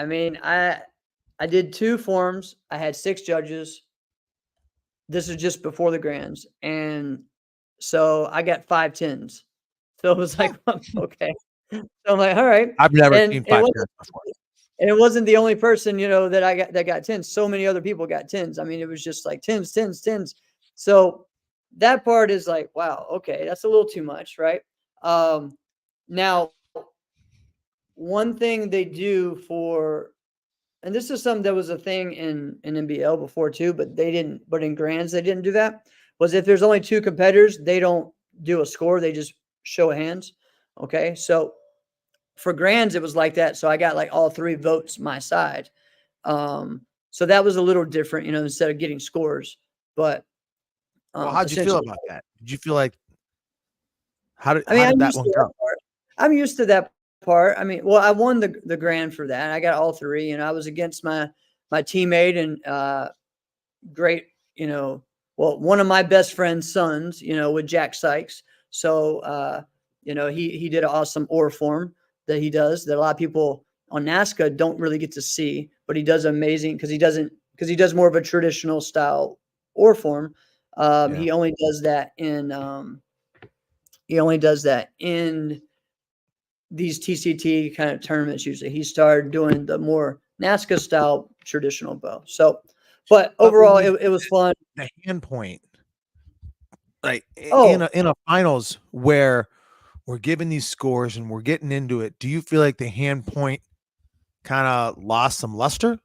mean, I did 2 forms. I had 6 judges. This is just before the grands, and so I got 5 10s. So it was like, okay. So I'm like, all right. I've never seen 5 10s before. And it wasn't the only person, that got 10s. So many other people got 10s. I mean, it was just like 10s, 10s, 10s. So that part is like, wow, okay, that's a little too much, right? Now, one thing they do and this is something that was a thing in NBL before too, but in grands, they didn't do that, was if there's only 2 competitors, they don't do a score. They just show of hands. Okay. So for grands, it was like that. So I got like all 3 votes my side. So that was a little different, instead of getting scores. But how'd you feel about that? Did you feel like how did that one go? I'm used to that part. I mean, well, I won the grand for that. I got all 3, I was against my teammate and great, one of my best friend's sons, with Jack Sykes. So he did an awesome ore form that he does that a lot of people on NASCA don't really get to see, but he does amazing because he does more of a traditional style ore form. He only does that in these TCT kind of tournaments. Usually he started doing the more NASCA style traditional bow. So, but overall it was fun. The hand point, like in a finals where we're giving these scores and we're getting into it, do you feel like the hand point kind of lost some luster?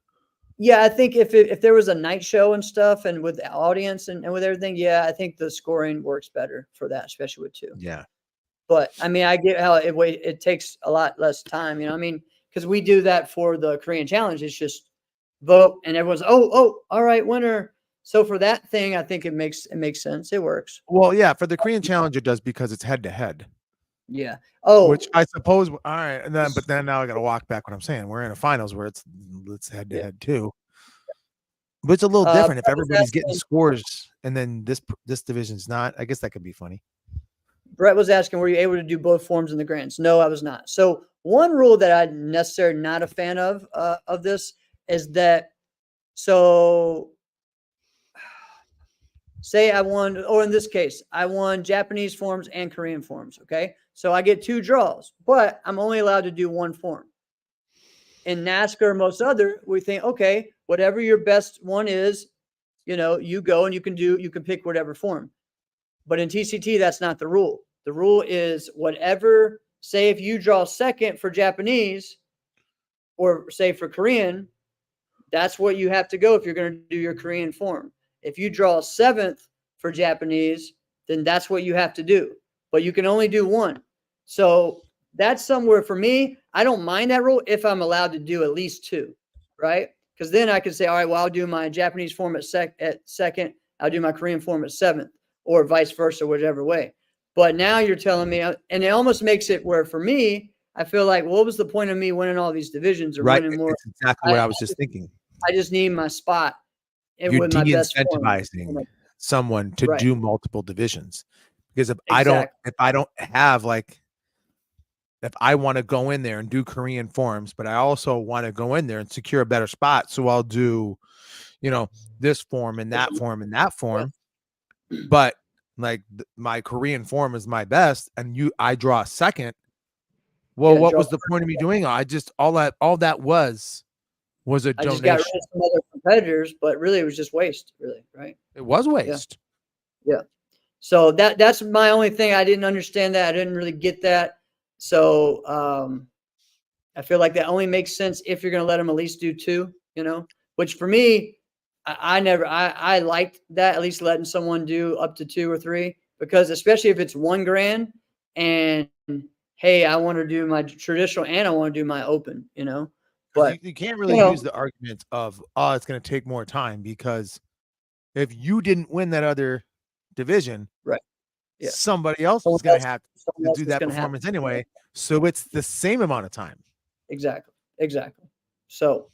Yeah, I think if there was a night show and stuff, and with the audience and with everything, yeah, I think the scoring works better for that, especially with two. Yeah. But I mean, I get how it takes a lot less time. You know, I mean, because we do that for the Korean Challenge. It's just vote, and everyone's all right, winner. So for that thing, I think it makes sense. It works. Well, yeah, for the Korean Challenge it does because it's head to head, Yeah. which Oh, I suppose. All right, and then but then now I got to walk back what I'm saying. We're in a finals where it's head to yeah. head too, but it's a little different if Brett was everybody's getting asking. scores and then this division's not. I guess that could be funny. Brett was asking, were you able to do both forms in the grands? No, I was not. So one rule that I'm necessarily not a fan of this is that, so say I won, or in this case, I won Japanese forms and Korean forms. Okay. So I get 2 draws, but I'm only allowed to do 1 form. In NASCAR or most other, we think, okay, whatever your best one is, you go and you can pick whatever form. But in TCT, that's not the rule. The rule is whatever, say if you draw second for Japanese or say for Korean, that's what you have to go if you're going to do your Korean form. If you draw 7th for Japanese, then that's what you have to do. But you can only do 1. So that's somewhere for me. I don't mind that rule if I'm allowed to do at least 2, right? Because then I can say, all right, well, I'll do my Japanese form at second. I'll do my Korean form at 7th, or vice versa, whichever way. But now you're telling me, and it almost makes it where for me, I feel like, well, what was the point of me winning all these divisions or Right, winning more? it's exactly what I was just thinking. I just need my spot You're with my best form. de-incentivizing someone to Right. do multiple divisions because if Exactly. I don't have like if I want to go in there and do Korean forms, but I also want to go in there and secure a better spot, so I'll do, this form and that form and that form. But like my Korean form is my best, and I draw a second. Well, Yeah, what draw was the point of me doing? I just all that was a I just got rid donation. of some other competitors, but really it was just waste, really, right? It was waste. Yeah. So that's my only thing. I didn't understand that. I didn't really get that. So I feel like that only makes sense if you're going to let them at least do 2, which for me, I liked that, at least letting someone do up to 2 or 3, because especially if it's 1 grand and hey, I want to do my traditional and I want to do my open, but You can't really use the argument of it's going to take more time, because if you didn't win that other division, right. Yeah. somebody else was going to have to do that performance anyway. So it's the same amount of time. Exactly. So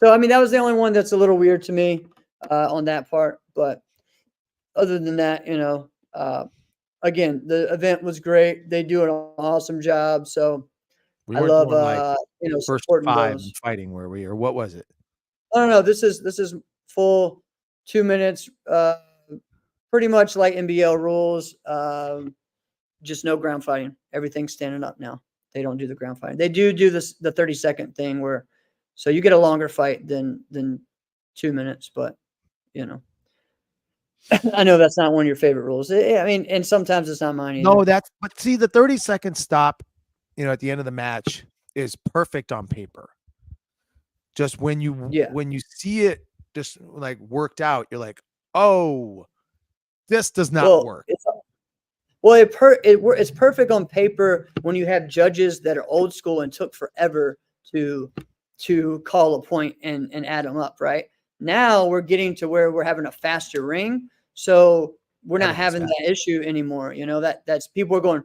I mean, that was the only one that's a little weird to me on that part. But other than that, again, the event was great. They do an awesome job. So We I weren't love, doing like first supporting 5 those. and fighting, were we, or what was it? I don't know. This is full 2 minutes. Pretty much like NBL rules. Just no ground fighting. Everything's standing up now. They don't do the ground fighting. They do this the 30-second thing where, so you get a longer fight than 2 minutes, but I know that's not one of your favorite rules. I mean, and sometimes it's not mine either. No, but see, the 30-second stop, at the end of the match is perfect on paper. Just when you see it just like worked out, you're like, oh, this does not work. It's perfect on paper when you have judges that are old school and took forever to call a point and add them up, right? Now we're getting to where we're having a faster ring, so we're not having that issue anymore. That's people are going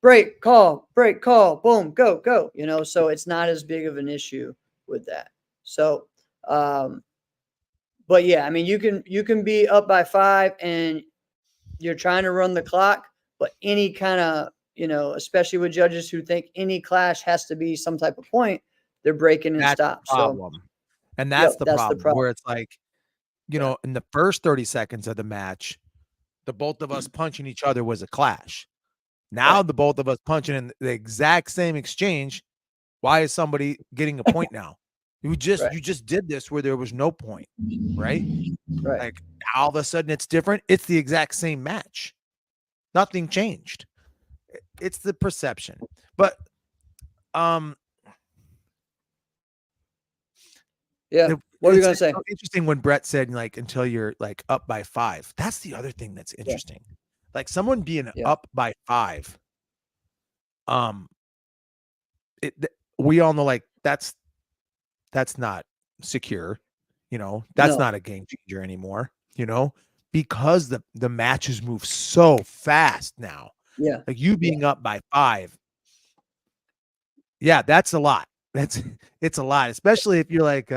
break, call, boom, go. So it's not as big of an issue with that. So, but yeah, I mean, you can be up by 5 and you're trying to run the clock, but any kind of, especially with judges who think any clash has to be some type of point, they're breaking and stop. Problem. So, and that's the problem where it's like, in the first 30 seconds of the match, the both of us punching each other was a clash. Now the both of us punching in the exact same exchange. Why is somebody getting a point now? You just did this where there was no point, right? Right. Like all of a sudden it's different. It's the exact same match. Nothing changed. It's the perception. But yeah. What were you It's gonna say? so interesting when Brett said like until you're like up by 5. That's the other thing that's interesting. Like someone being Yeah. up by 5. We all know like that's not secure. That's No. not a game changer anymore. Because the matches move so fast now. Yeah. Like you being up by 5. Yeah, that's a lot. It's a lot, especially if you're like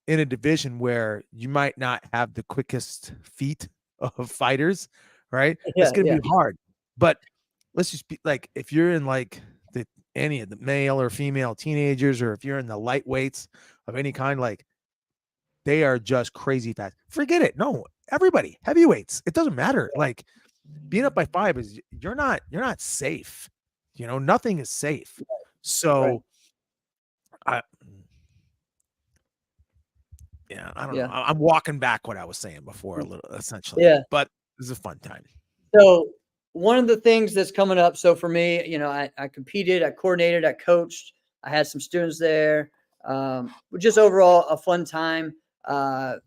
in a division where you might not have the quickest feet of fighters, right? It's Yeah. going to Yeah. be hard. But let's just be like, if you're in like any of the male or female teenagers, or if you're in the lightweights of any kind, like they are just crazy fast. Forget it. No, everybody, heavyweights. It doesn't matter. Like being up by 5 is you're not safe. Nothing is safe. So I don't know. I'm walking back what I was saying before a little, essentially. Yeah. But this is a fun time. So one of the things that's coming up, so for me, I competed, I coordinated, I coached, I had some students there. Just overall a fun time. Trying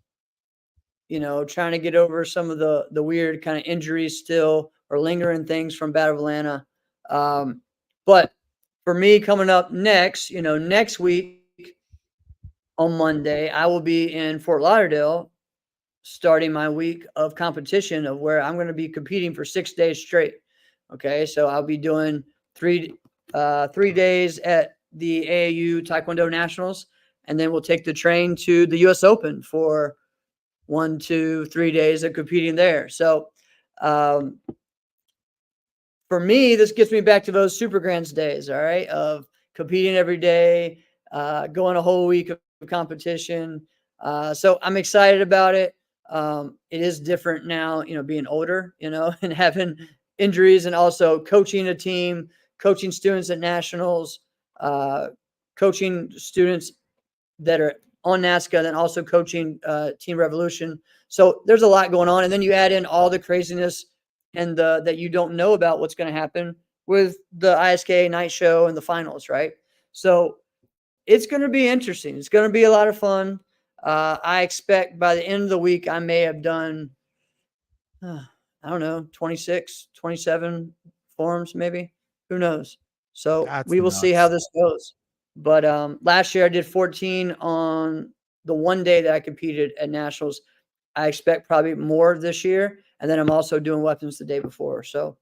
to get over some of the weird kind of injuries still or lingering things from Battle of Atlanta. But for me coming up next week on Monday, I will be in Fort Lauderdale starting my week of competition of where I'm going to be competing for 6 days straight. Okay. So I'll be doing 3 days at the AAU Taekwondo Nationals, and then we'll take the train to the US Open for 1, 2, 3 days of competing there. So, for me, this gets me back to those Super Grands days, all right, of competing every day, going a whole week of competition. So I'm excited about it. It is different now, being older, and having injuries, and also coaching a team, coaching students at nationals, coaching students that are on NASCA, and then also coaching Team Revolution. So there's a lot going on. And then you add in all the craziness and that you don't know about what's going to happen with the ISKA night show and the finals, right? So it's going to be interesting. It's going to be a lot of fun. I expect by the end of the week, I may have done, I don't know, 26, 27 forms, maybe. Who knows? So That's we will see how nuts. this goes. But last year I did 14 on the one day that I competed at nationals. I expect probably more this year, and then I'm also doing weapons the day before. So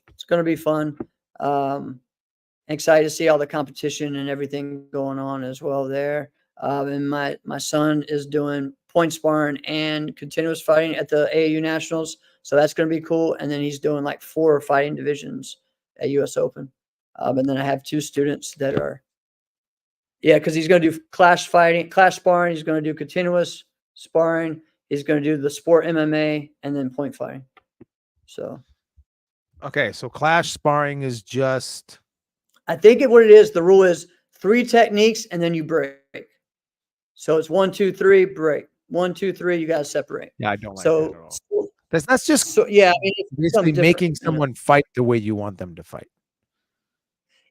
it's going to be fun. Excited to see all the competition and everything going on as well there. And my son is doing point sparring and continuous fighting at the AAU Nationals, so that's going to be cool. And then he's doing like 4 fighting divisions at US Open. And then I have 2 students that are, because he's going to do clash sparring. He's going to do continuous sparring. He's going to do the sport MMA and then point fighting. So Okay, so clash sparring is just I think what it is, the rule is 3 techniques and then you break. So it's 1, 2, 3, break. 1, 2, 3, you got to separate. I don't like that at all. So That's just yeah, I mean, it's basically something different, making someone fight the way you want them to fight.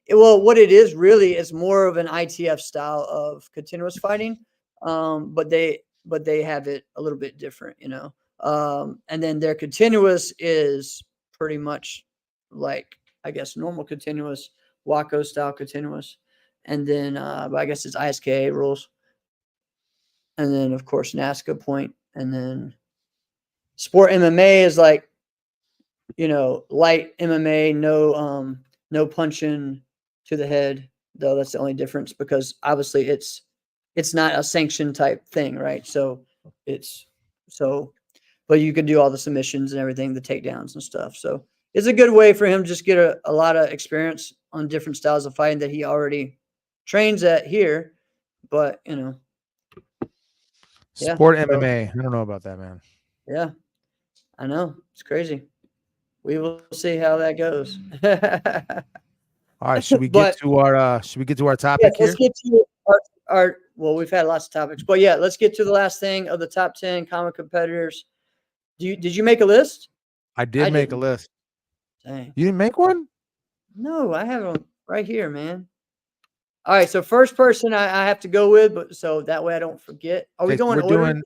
Well, what it is really is more of an ITF style of continuous fighting, but they have it a little bit different, and then their continuous is pretty much like, I guess, normal continuous, Waco style continuous, and then but I guess it's ISKA rules, and then of course NASCA point, and then sport MMA is like, light MMA, no punching to the head, though. That's the only difference, because obviously it's not a sanctioned type thing, right? So but you can do all the submissions and everything, the takedowns and stuff. So it's a good way for him to just get a lot of experience on different styles of fighting that he already trains at here. But Sport so, MMA. I don't know about that, man. yeah, I know, it's crazy. We will see how that goes. All right, should we But get to our yeah, topic here? let's get to our well, we've had lots of topics, but yeah, let's get to the last thing of the top 10 common competitors. Did you make a list? I did make a didn't. list. Dang. You didn't make one? No, I have them right here, man. All right. So first person I have to go with, but so that way I don't forget. Are we Okay, going order?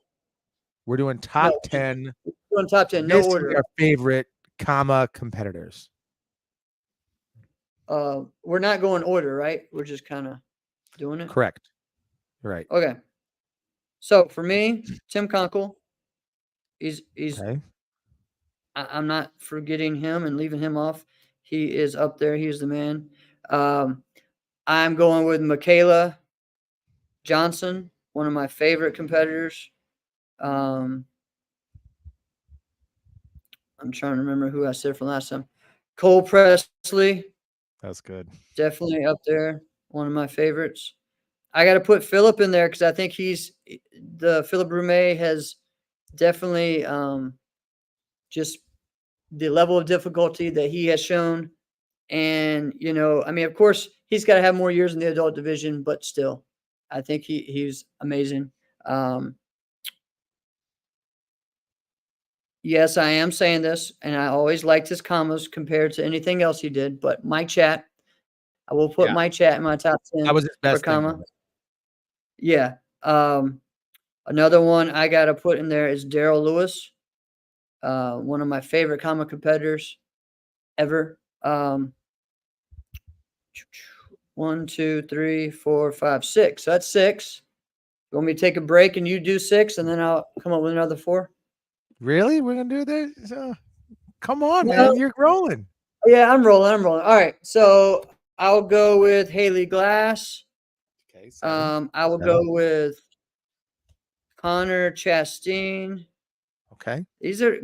we're doing top No, 10 we're doing top 10. No missing order. our favorite competitors. We're not going order, right? We're just kind of doing it. Correct. Right. Okay. So for me, Tim Conkle, he's Okay. I'm not forgetting him and leaving him off. He is up there. He is the man. I'm going with Michaela Johnson, one of my favorite competitors. I'm trying to remember who I said from last time. Cole Presley, That's good. definitely up there. One of my favorites. I got to put Philip in there because I think Philip Brumet has definitely just the level of difficulty that he has shown. And, I mean, of course, he's got to have more years in the adult division, but still, I think he's amazing. Yes, I am saying this, and I always liked his commas compared to anything else he did, but my chat, I will put Yeah. my chat in my top 10 That was his for best thing. comma. Yeah. Another one I got to put in there is Daryl Lewis, one of my favorite comma competitors ever. 1, 2, 3, 4, 5, 6. So that's 6. You want me to take a break and you do 6, and then I'll come up with another 4? Really? We're gonna do this? Come on, No. man. You're rolling. Yeah, I'm rolling. All right. So I'll go with Haley Glass. Okay. I will go with Connor Chastain. Okay. These are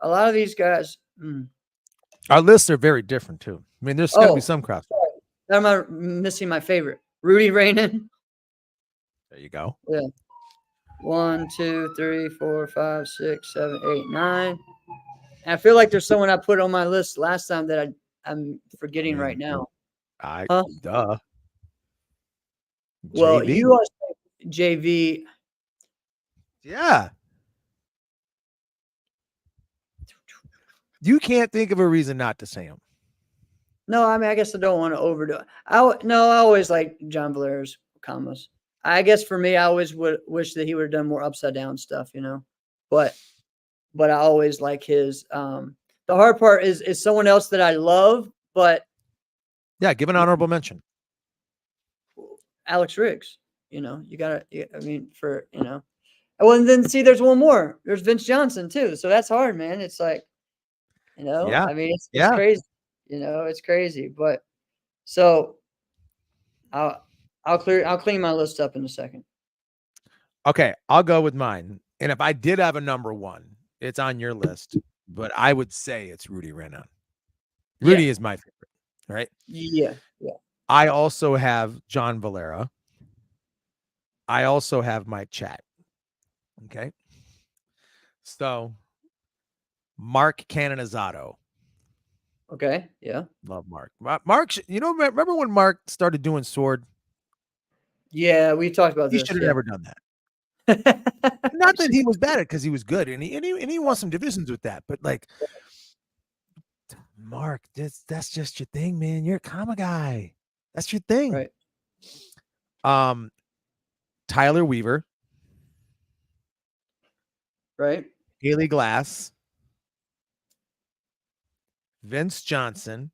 a lot of these guys. Our lists are very different too. I mean, there's gonna be some cross. I'm not missing my favorite. Rudy Rainen. There you go. Yeah. 1, 2, 3, 4, 5, 6, 7, 8, 9. And I feel like there's someone I put on my list last time that I'm forgetting right now. Duh. Well, JV. you are JV. Yeah. You can't think of a reason not to say him. No, I mean, I guess I don't want to overdo it. I always like John Valera's commas. I guess for me, I always would wish that he would have done more upside down stuff, but I always like his. The hard part is someone else that I love, but yeah, give an honorable mention. Alex Riggs. You gotta. I mean, well, and then see, there's one more. There's Vince Johnson too. So that's hard, man. It's like, Yeah. I mean, it's crazy. It's crazy. But so I'll clean my list up in a second. Okay, I'll go with mine. And if I did have a number 1, it's on your list, but I would say it's Rudy Renan. Rudy is my favorite, right? Yeah. I also have John Valera. I also have Mike Chat. Okay. So Mark Canonizato. Okay. Yeah. Love Mark. Mark, remember when Mark started doing sword? Yeah, we talked about this. He should have never done that. Not that he was bad at it, because he was good, and he won some divisions with that. But like, Mark, that's just your thing, man. You're a comma guy. That's your thing. Right. Tyler Weaver. Right. Haley Glass. Vince Johnson.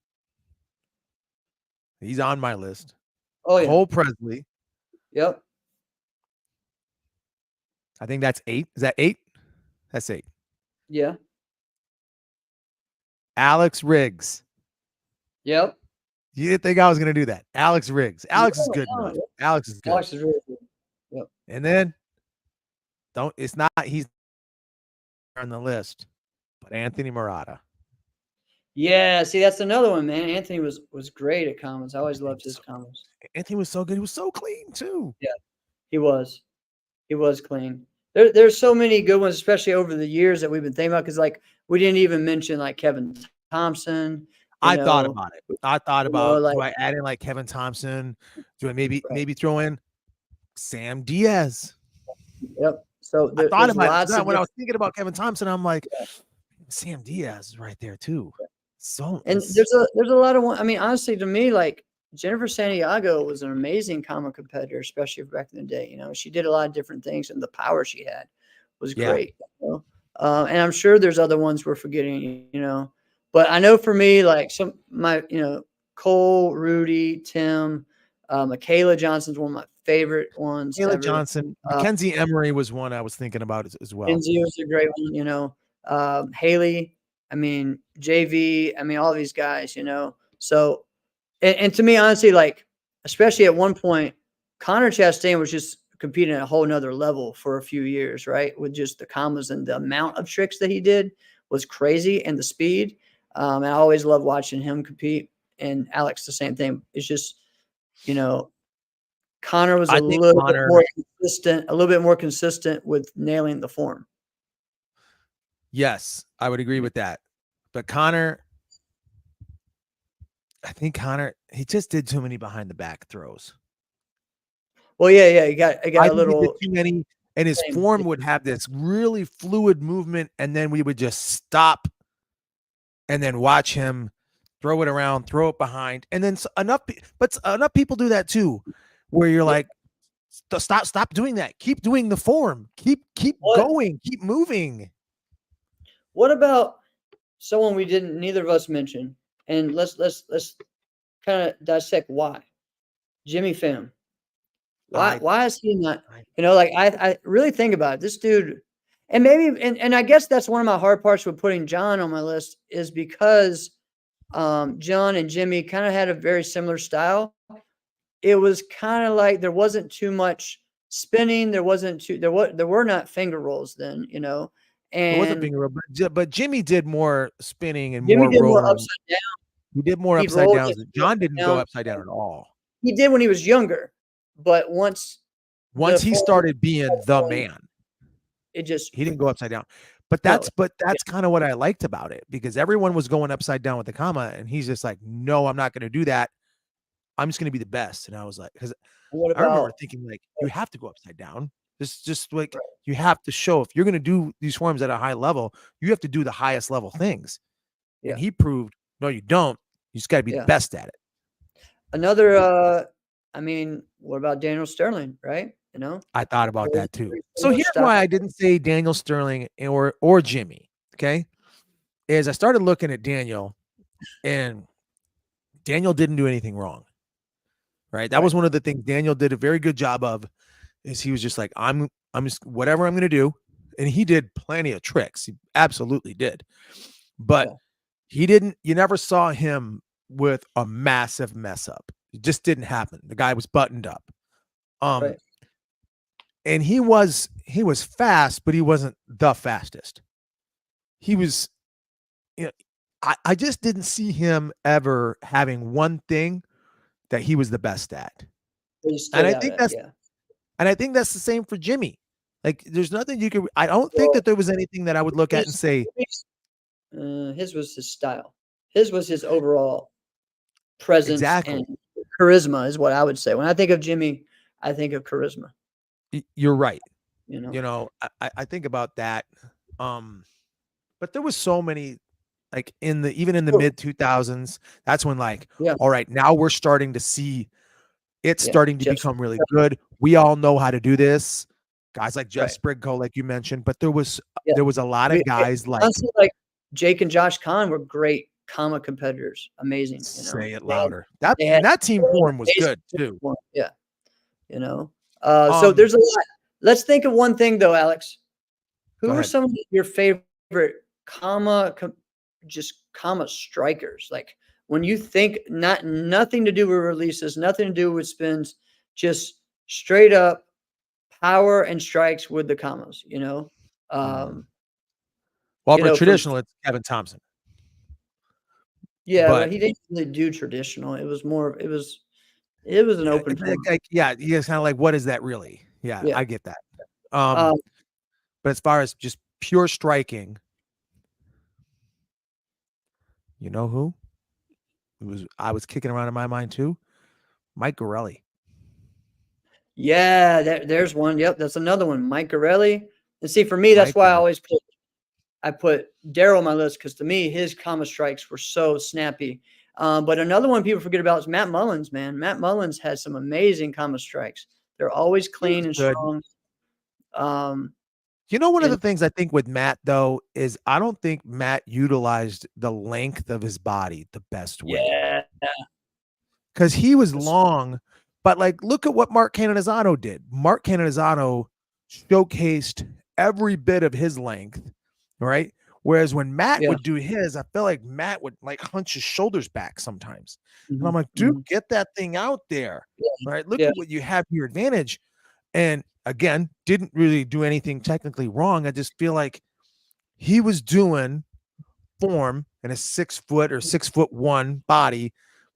He's on my list. Oh yeah. Cole Presley. Yep. I think that's 8. Is that 8? That's 8. Yeah. Alex Riggs. Yep. You didn't think I was going to do that. Alex Riggs. Alex is good enough. Alex is good. Alex is really good. Yep. And then he's on the list, but Anthony Murata. Yeah, see, that's another one, man. Anthony was great at comments. I always loved his comments. Anthony was so good. He was so clean too. Yeah, he was. He was clean. There's so many good ones, especially over the years that we've been thinking about. Because like we didn't even mention like Kevin Thompson. I thought about it. I thought about like, do I add in like Kevin Thompson? Do I maybe throw in Sam Diaz? Yep. So I thought about it. When I was thinking about Kevin Thompson, I'm like, Sam Diaz is right there too. So and there's a lot of one. I mean, honestly, to me, like Jennifer Santiago was an amazing comma competitor, especially back in the day. You know, she did a lot of different things, and the power she had was Yeah. great. You know? And I'm sure there's other ones we're forgetting. You know, but I know for me, like Cole, Rudy, Tim, Michaela Johnson's one of my favorite ones Taylor ever. Johnson, Mackenzie Emery was one I was thinking about as well. Kenzie was a great one. You know, Haley. I mean, JV. I mean, all these guys. You know, so. And to me, honestly, like, especially at one point, Connor Chastain was just competing at a whole nother level for a few years, right? With just the commas and the amount of tricks that he did was crazy, and the speed. And I always love watching him compete. And Alex, the same thing. It's just, you know, Connor was a little bit more consistent with nailing the form. Yes, I would agree with that. But Connor, I think Connor, he just did too many behind the back throws. Well, yeah, he got I a think he little did too many, and his form would have this really fluid movement, and then we would just stop and then watch him throw it around, throw it behind, and then enough people do that too, where you're like, stop doing that. Keep doing the form. Keep going. Keep moving. What about someone neither of us mention, and let's kind of dissect why. Jimmy Pham. Why is he not? You know, like I really think about it. This dude, and maybe and I guess that's one of my hard parts with putting John on my list is because John and Jimmy kind of had a very similar style. It was kind of like there wasn't too much spinning. There were not finger rolls then, you know. And it wasn't finger roll, but Jimmy did more spinning and Jimmy more did rolling. more upside down. He did more upside down. John didn't go upside down at all. He did when he was younger, but once he started being the man, he didn't go upside down. But that's kind of what I liked about it, because everyone was going upside down with the comma, and he's just like, no, I'm not going to do that. I'm just going to be the best. And I was like, because I remember thinking, like, you have to go upside down. Just like you have to show, if you're going to do these forms at a high level, you have to do the highest level things. Yeah. And he proved, no, you don't. You just got to be the best at it. Another, I mean, what about Daniel Sterling, right? You know, I thought about that too. So here's why I didn't say Daniel Sterling or Jimmy. Okay, is I started looking at Daniel, and Daniel didn't do anything wrong. Right, that was one of the things Daniel did a very good job of. Is he was just like, I'm just whatever I'm going to do, and he did plenty of tricks. He absolutely did, but he didn't. You never saw him with a massive mess up. It just didn't happen. The guy was buttoned up. And he was fast, but he wasn't the fastest. He was, you know, I just didn't see him ever having one thing that he was the best at. And I think that's the same for Jimmy. Like, there's nothing you could. I don't think that there was anything that I would look at and say. His was his style. His was his overall presence and charisma is what I would say. When I think of Jimmy, I think of charisma. You're right. You know, I think about that. But there was so many, like even in the mid 2000s, that's when all right, now we're starting to see it's starting to become really good. We all know how to do this. Guys like Jeff Spriggo, like you mentioned, but there was a lot of guys like Jake and Josh Kahn were great comma competitors. Amazing. Say it louder. That team form was good too. Yeah. You know. So there's a lot. Let's think of one thing though, Alex. Who are some of your favorite comma strikers? Like when you think nothing to do with releases, nothing to do with spins, just straight up power and strikes with the commas, you know? Well, for traditional, it's Kevin Thompson. Yeah, but he didn't really do traditional. It was an open form. He was kind of like, what is that really? Yeah, I get that. But as far as just pure striking, you know who? I was kicking around in my mind too. Mike Gorelli. Yeah, there's one. Yep, that's another one. Mike Gorelli. And see, for me, that's why I put Daryl on my list, because to me, his comma strikes were so snappy. But another one people forget about is Matt Mullins, man. Matt Mullins has some amazing comma strikes. They're always He was clean and good. strong. Um, You know, one of the and things I think with Matt though is I don't think Matt utilized the length of his body the best way yeah, because he was that's long. But like, look at what Mark Canonizato did. Mark Canonizato showcased every bit of his length, right? Whereas when Matt yeah. would do his, I feel like Matt would like hunch his shoulders back sometimes. And I'm Mhm, like, dude, mhm. get that thing out there, Yeah, right? Look yeah, at what you have to your advantage. And again, didn't really do anything technically wrong. I just feel like he was doing form in a 6 foot or 6'1" body,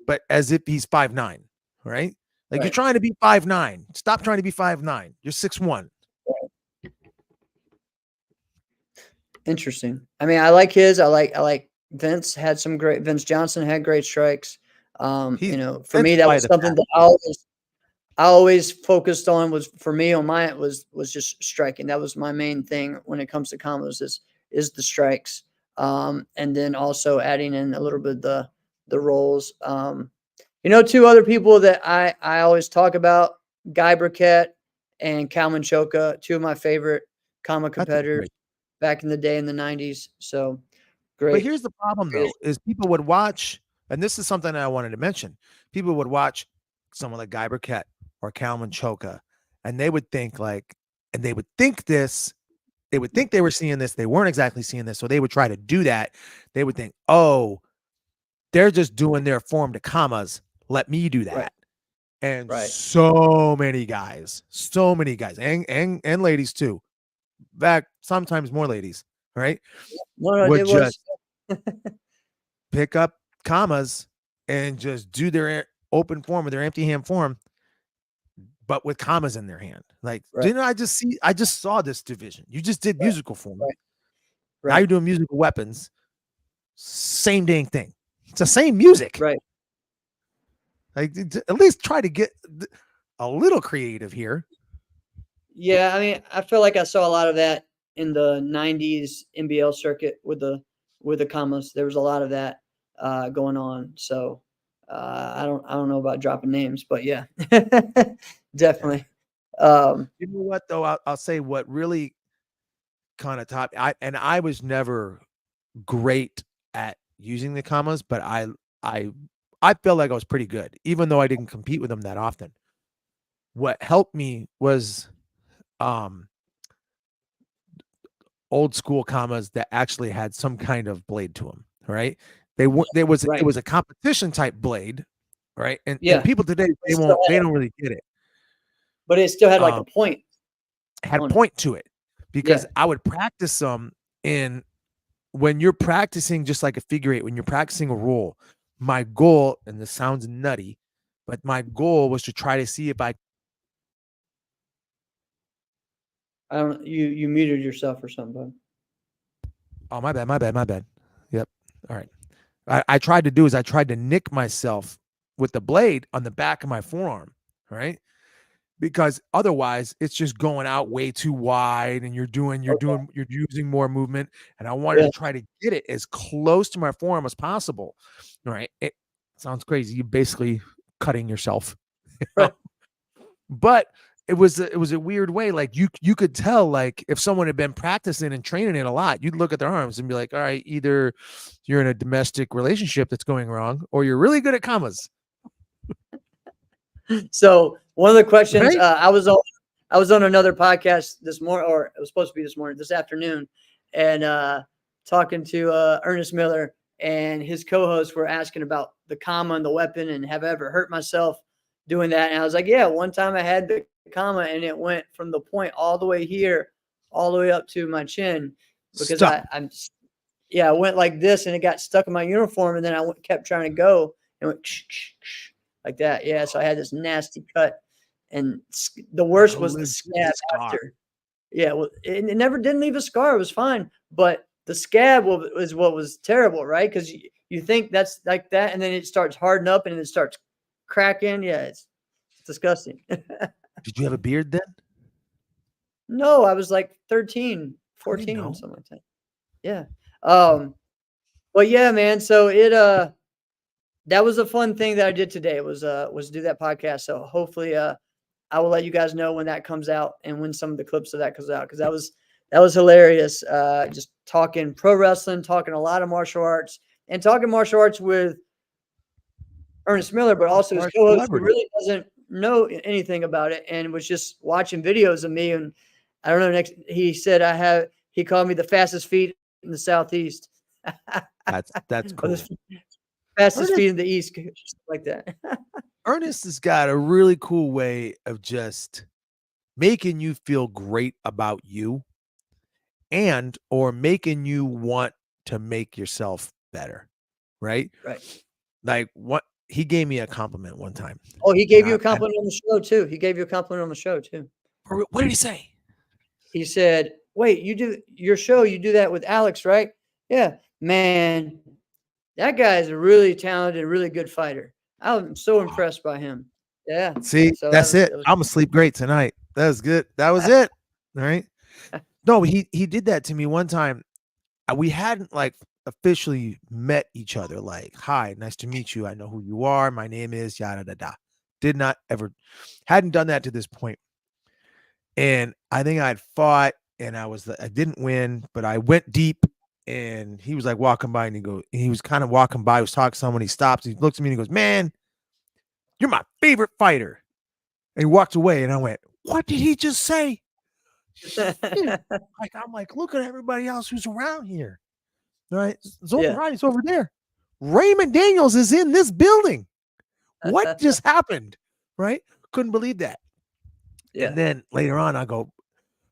but as if he's 5'9", right? Like you're right, trying to be 5'9". Stop trying to be 5'9". You're 6'1". right. Interesting. I mean, I like his. I like Vince Johnson had great strikes. He's For Vince me, is that probably was the something best. that I always focused on was for me on mine was just striking. That was my main thing when it comes to combos is the strikes. And then also adding in a little bit the rolls. Two other people that I always talk about, Guy Burkett and Kalman Choka, two of my favorite comma That's a competitors great. back in the day in the 90s. So But great. here's the problem Great. though, is people would watch, and this is something that I wanted to mention. People would watch someone like Guy Burkett or Kalman Choka, and they would think like, and they would think this, they would think they were seeing this. They weren't exactly seeing this. So they would try to do that. They would think, oh, they're just doing their form to commas. Let me do Right. that. And Right. so many guys, and ladies too. Back sometimes more ladies, right? No, Would it was just pick up commas and just do their open form or their empty hand form, but with commas in their hand. Like, right. didn't I just saw this division. You just did Right. musical form. Right. Now Right. you're doing musical weapons. Same dang thing. It's the same music. Right. Like, at least try to get a little creative here. Yeah, I mean, I feel like I saw a lot of that in the '90s NBL circuit with the commas. There was a lot of that going on. So I don't know about dropping names, but yeah, Yeah. definitely. Um, You know what though? I'll say what really kind of top. I was never great at using the commas, but I I felt like I was pretty good, even though I didn't compete with them that often. What helped me was um old school commas that actually had some kind of blade to them, right? It right. was a competition type blade, right? And Yeah. people today It still they had, don't really get it. but it still had like a Um point had on it. point to it because Yeah. I would practice them in when you're practicing just like a figure eight, when you're practicing a roll, my goal, and this sounds nutty, but my goal was to try to see if I I don't. You muted yourself or something, bud. oh my bad. Yep. All right. I tried to do is I tried to nick myself with the blade on the back of my forearm, right? Because otherwise it's just going out way too wide and Okay. you're using more movement. And I wanted Yeah. to try to get it as close to my forearm as possible. Right. It sounds crazy. You basically cutting yourself. Right. But it was a weird way. Like you could tell like if someone had been practicing and training it a lot, you'd look at their arms and be like, all right, either you're in a domestic relationship that's going wrong, or you're really good at commas. So one of the questions Right? I was on another podcast this morning, or it was supposed to be this afternoon, and talking to Ernest Miller and his co-hosts were asking about the comma and the weapon, and have I ever hurt myself doing that? And I was like, yeah, one time I had the comma and it went from the point all the way here, all the way up to my chin, because Stuck. I went like this and it got stuck in my uniform, and then kept trying to go and went like that. Yeah, so I had this nasty cut, and the Like worst a was the legit scab scar. after. Yeah, well, it never didn't leave a scar. It was fine, but the scab was what was terrible, right? Because you think that's like that, and then it starts hardening up, and it starts cracking. Yeah, it's disgusting. Did you have a beard then? No, I was like 13, I didn't 14, know. something like that. Yeah. But yeah, man. So it that was a fun thing that I did today was do that podcast. So hopefully I will let you guys know when that comes out and when some of the clips of that comes out, because that was hilarious. Just talking pro wrestling, talking a lot of martial arts, and talking martial arts with Ernest Miller, but also his co-host who really doesn't know anything about it and was just watching videos of me. And I don't know. He said he called me the fastest feet in the Southeast. That's cool. Fastest feet in the East, like that. Ernest has got a really cool way of just making you feel great about you and or making you want to make yourself better. Right? Right. Like what he gave me a compliment one time. Oh, he gave you a compliment on the show too. He gave you a compliment on the show too. What did he say? He said, "Wait, you do your show, you do that with Alex, right?" Yeah, man, that guy's a really talented, really good fighter. I'm so impressed by him. Yeah. See, so that's it. I'm gonna sleep great tonight. That was good. That was it. All right. No, he did that to me one time. We hadn't like officially met each other. Like, hi, nice to meet you. I know who you are. My name is yada da da. Did not ever, hadn't done that to this point. And I think I'd fought, and I didn't win, but I went deep. And he was like walking by, and he was kind of walking by, was talking to someone. He stops, he looks at me, and he goes, "Man, you're my favorite fighter." And he walked away, and I went, "What did he just say?" Like, I'm like, look at everybody else who's around here. All right. Zoltan Ronnie's over there. Raymond Daniels is in this building. What just happened? Right? Couldn't believe that. Yeah. And then later on, I go,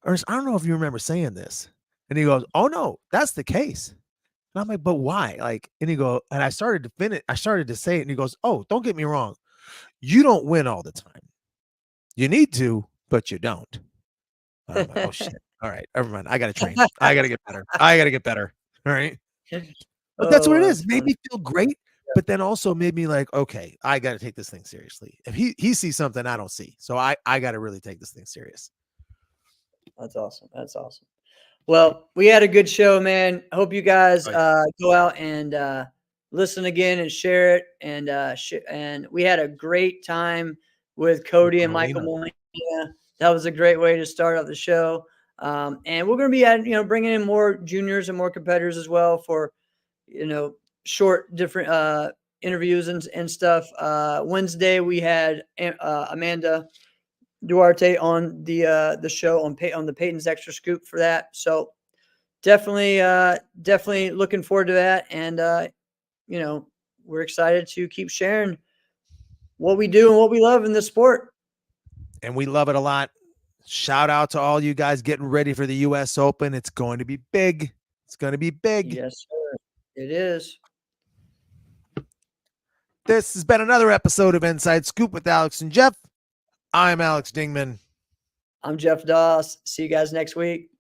Ernest, I don't know if you remember saying this. And he goes, "Oh no, that's the case." And I'm like, "But why?" Like, and he goes, and I started to say it, and he goes, "Oh, don't get me wrong. You don't win all the time. You need to, but you don't." I'm like, "Oh shit. All right, never mind. I gotta train. I gotta get better. I gotta get better." All right. But that's what it is. It made me feel great, but then also made me like, okay, I got to take this thing seriously. If he sees something I don't see, so I got to really take this thing serious. That's awesome. That's awesome. Well, we had a good show, man. I hope you guys go out and listen again and share it. And we had a great time with Kodi and Michael Molina. That was a great way to start off the show. And we're going to be bringing in more juniors and more competitors as well for short different interviews and stuff. Wednesday we had Amanda Duarte on the show on the Peyton's Extra Scoop for that. So definitely looking forward to that. And we're excited to keep sharing what we do and what we love in this sport. And we love it a lot. Shout out to all you guys getting ready for the US Open. It's going to be big. It's going to be big. Yes, sir. It is. This has been another episode of Inside Scoop with Alex and Jeff. I'm Alex Dingman. I'm Jeff Doss. See you guys next week.